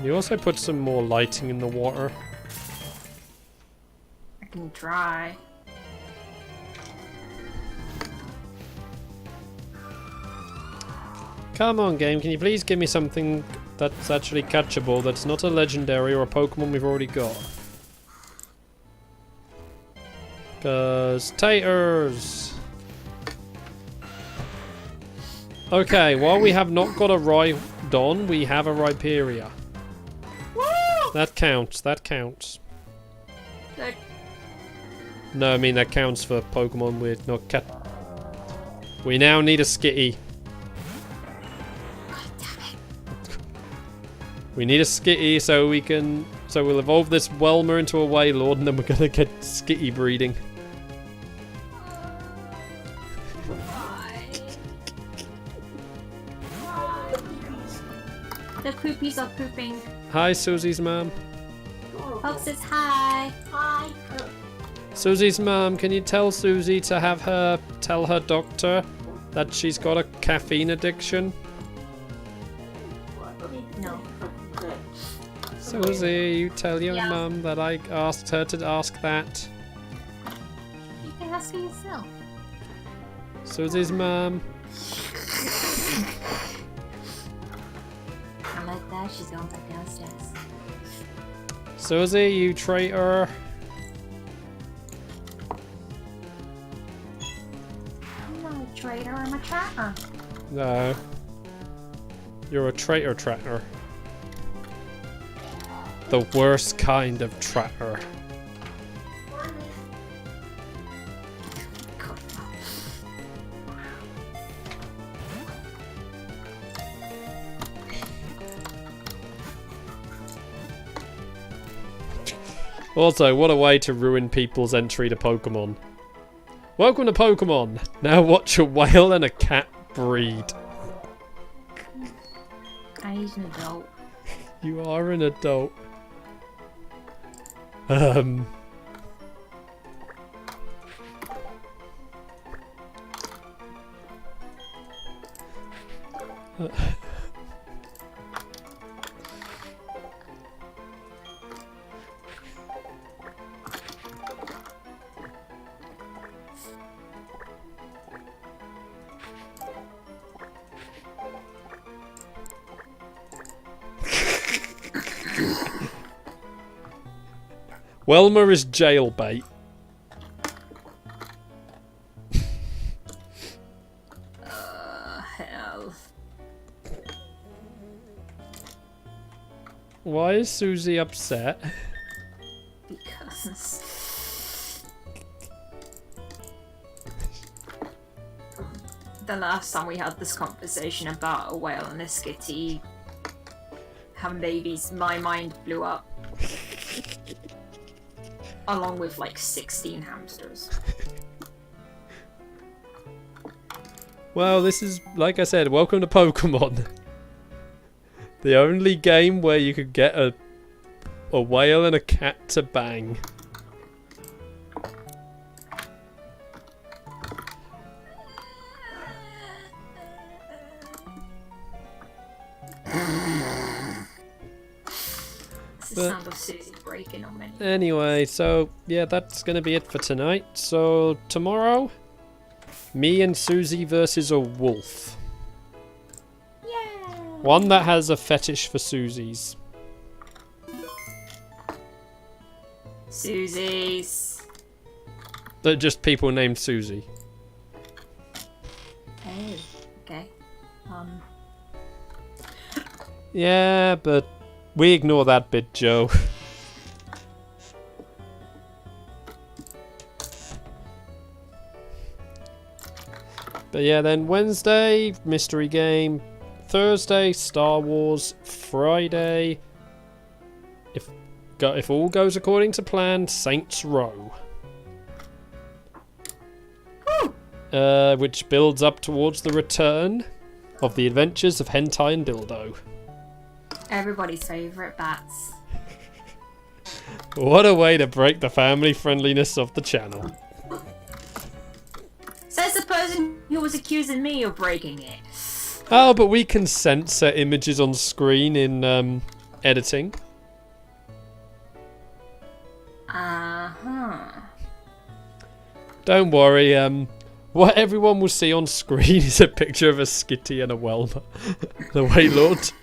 S1: You also put some more lighting in the water.
S2: I can try.
S1: Come on, game, can you please give me something that's actually catchable, that's not a legendary or a Pokemon we've already got? Cause taters! Okay, while we have not got a Rhydon, we have a Rhyperior.
S2: Woo!
S1: That counts, that counts.
S2: Good.
S1: No, I mean that counts for Pokemon with no cat. We now need a Skitty. We need a Skitty so we can... So we'll evolve this Welmer into a Wailord and then we're gonna get Skitty breeding.
S2: The poopies are pooping.
S1: Hi, Susie's mom.
S2: Pop says hi. Hi.
S1: Susie's mom, can you tell Susie to have her tell her doctor that she's got a caffeine addiction?
S2: No.
S1: Susie, you tell your
S2: Yeah.
S1: mum that I asked her to ask that.
S2: You can ask her yourself.
S1: Susie's mum.
S2: I like that. She's going back downstairs.
S1: Susie, you traitor.
S2: I'm not a traitor. I'm a tracker.
S1: No. You're a traitor tracker. The worst kind of tracker. Also, what a way to ruin people's entry to Pokemon. Welcome to Pokemon! Now watch a whale and a cat breed.
S2: He's an adult.
S1: You are an adult. Welmer is jailbait.
S2: Hell.
S1: Why is Susie upset?
S2: Because the last time we had this conversation about a whale and a skitty having babies, my mind blew up. Along with like 16 hamsters.
S1: Well, this is, like I said, welcome to Pokemon. The only game where you could get a whale and a cat to bang.
S2: It's the sound of Susie breaking on many.
S1: Anyway, so yeah, that's gonna be it for tonight. So tomorrow, me and Susie versus a wolf.
S2: Yeah.
S1: One that has a fetish for Susies.
S2: Susie's.
S1: They're just people named Susie.
S2: Oh, okay.
S1: Yeah, but We ignore that bit, Joe. But yeah, then Wednesday, mystery game. Thursday, Star Wars. Friday, if all goes according to plan, Saints Row. Which builds up towards the return of the adventures of Hentai and Dildo.
S2: Everybody's favourite bats.
S1: What a way to break the family friendliness of the channel.
S2: So supposing he was accusing me of breaking it.
S1: Oh, but we can censor images on screen in editing.
S2: Uh-huh.
S1: Don't worry, what everyone will see on screen is a picture of a Skitty and a Welma. The Waylord.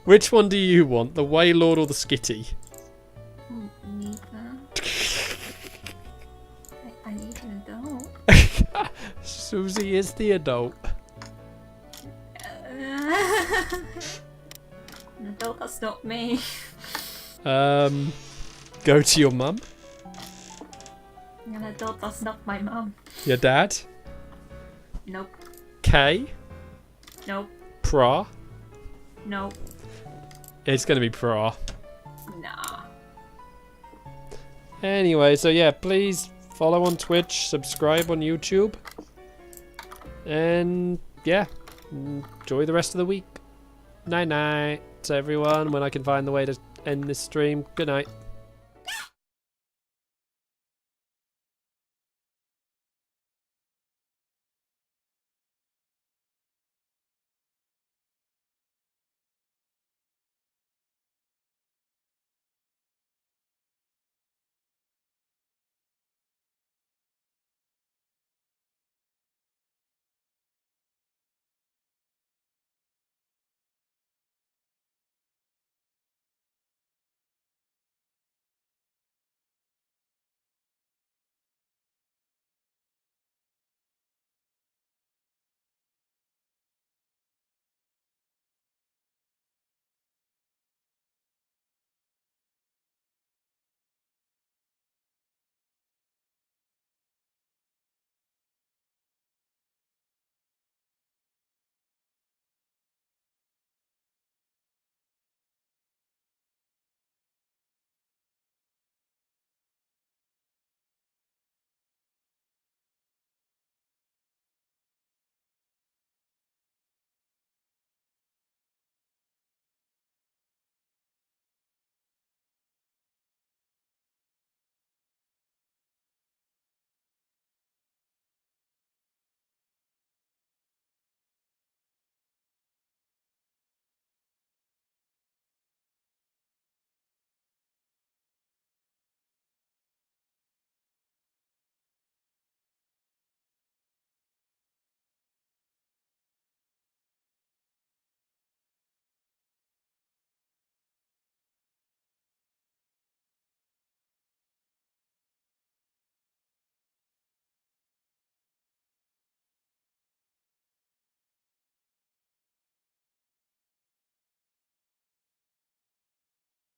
S1: Which one do you want, the Waylord or the Skitty?
S2: Neither. I need an adult.
S1: Susie is the adult.
S2: An adult, that's not me.
S1: Go to your mum.
S2: An adult, that's not my mum.
S1: Your dad.
S2: Nope.
S1: Kay.
S2: Nope.
S1: Pra.
S2: Nope.
S1: It's gonna be Pra.
S2: Nah.
S1: Anyway, so yeah, please follow on Twitch, subscribe on YouTube, and yeah, enjoy the rest of the week. Night night to everyone when I can find the way to end this stream. Good night.